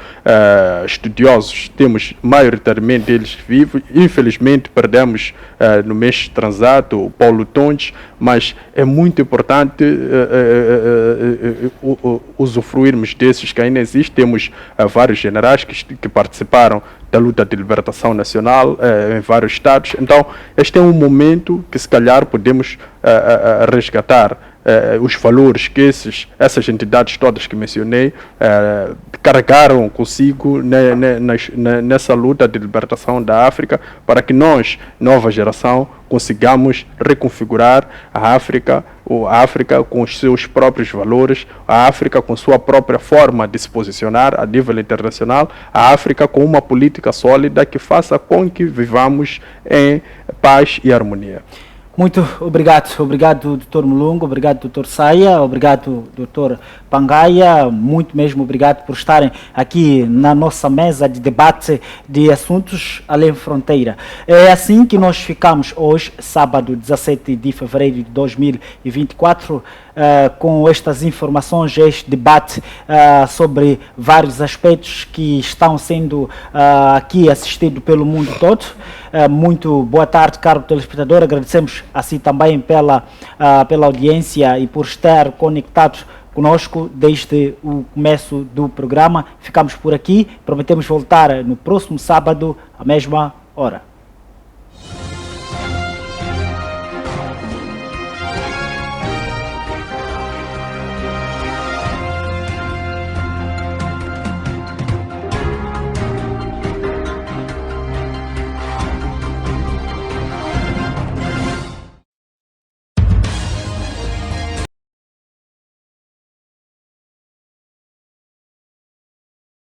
Speaker 2: estudiosos, temos maioritariamente eles vivos. Infelizmente, perdemos no mês transato o Paulo Tontes, mas é muito importante usufruirmos desses que ainda existem. Temos vários generais que participaram da luta de libertação nacional em vários estados. Então, este é um momento que, se calhar, podemos resgatar os valores que essas entidades todas que mencionei carregaram consigo nessa luta de libertação da África, para que nós, nova geração, consigamos reconfigurar a África com os seus próprios valores, a África com sua própria forma de se posicionar a nível internacional, a África com uma política sólida que faça com que vivamos em paz e harmonia.
Speaker 1: Muito obrigado Dr. Mulungu, obrigado Dr. Saia, obrigado Dr. Pangaia, muito mesmo obrigado por estarem aqui na nossa mesa de debate de assuntos além fronteira. É assim que nós ficamos hoje, sábado 17 de fevereiro de 2024, com estas informações, este debate sobre vários aspectos que estão sendo aqui assistidos pelo mundo todo. Muito boa tarde, caro telespectador. Agradecemos assim também pela audiência e por estar conectados conosco desde o começo do programa. Ficamos por aqui. Prometemos voltar no próximo sábado, à mesma hora.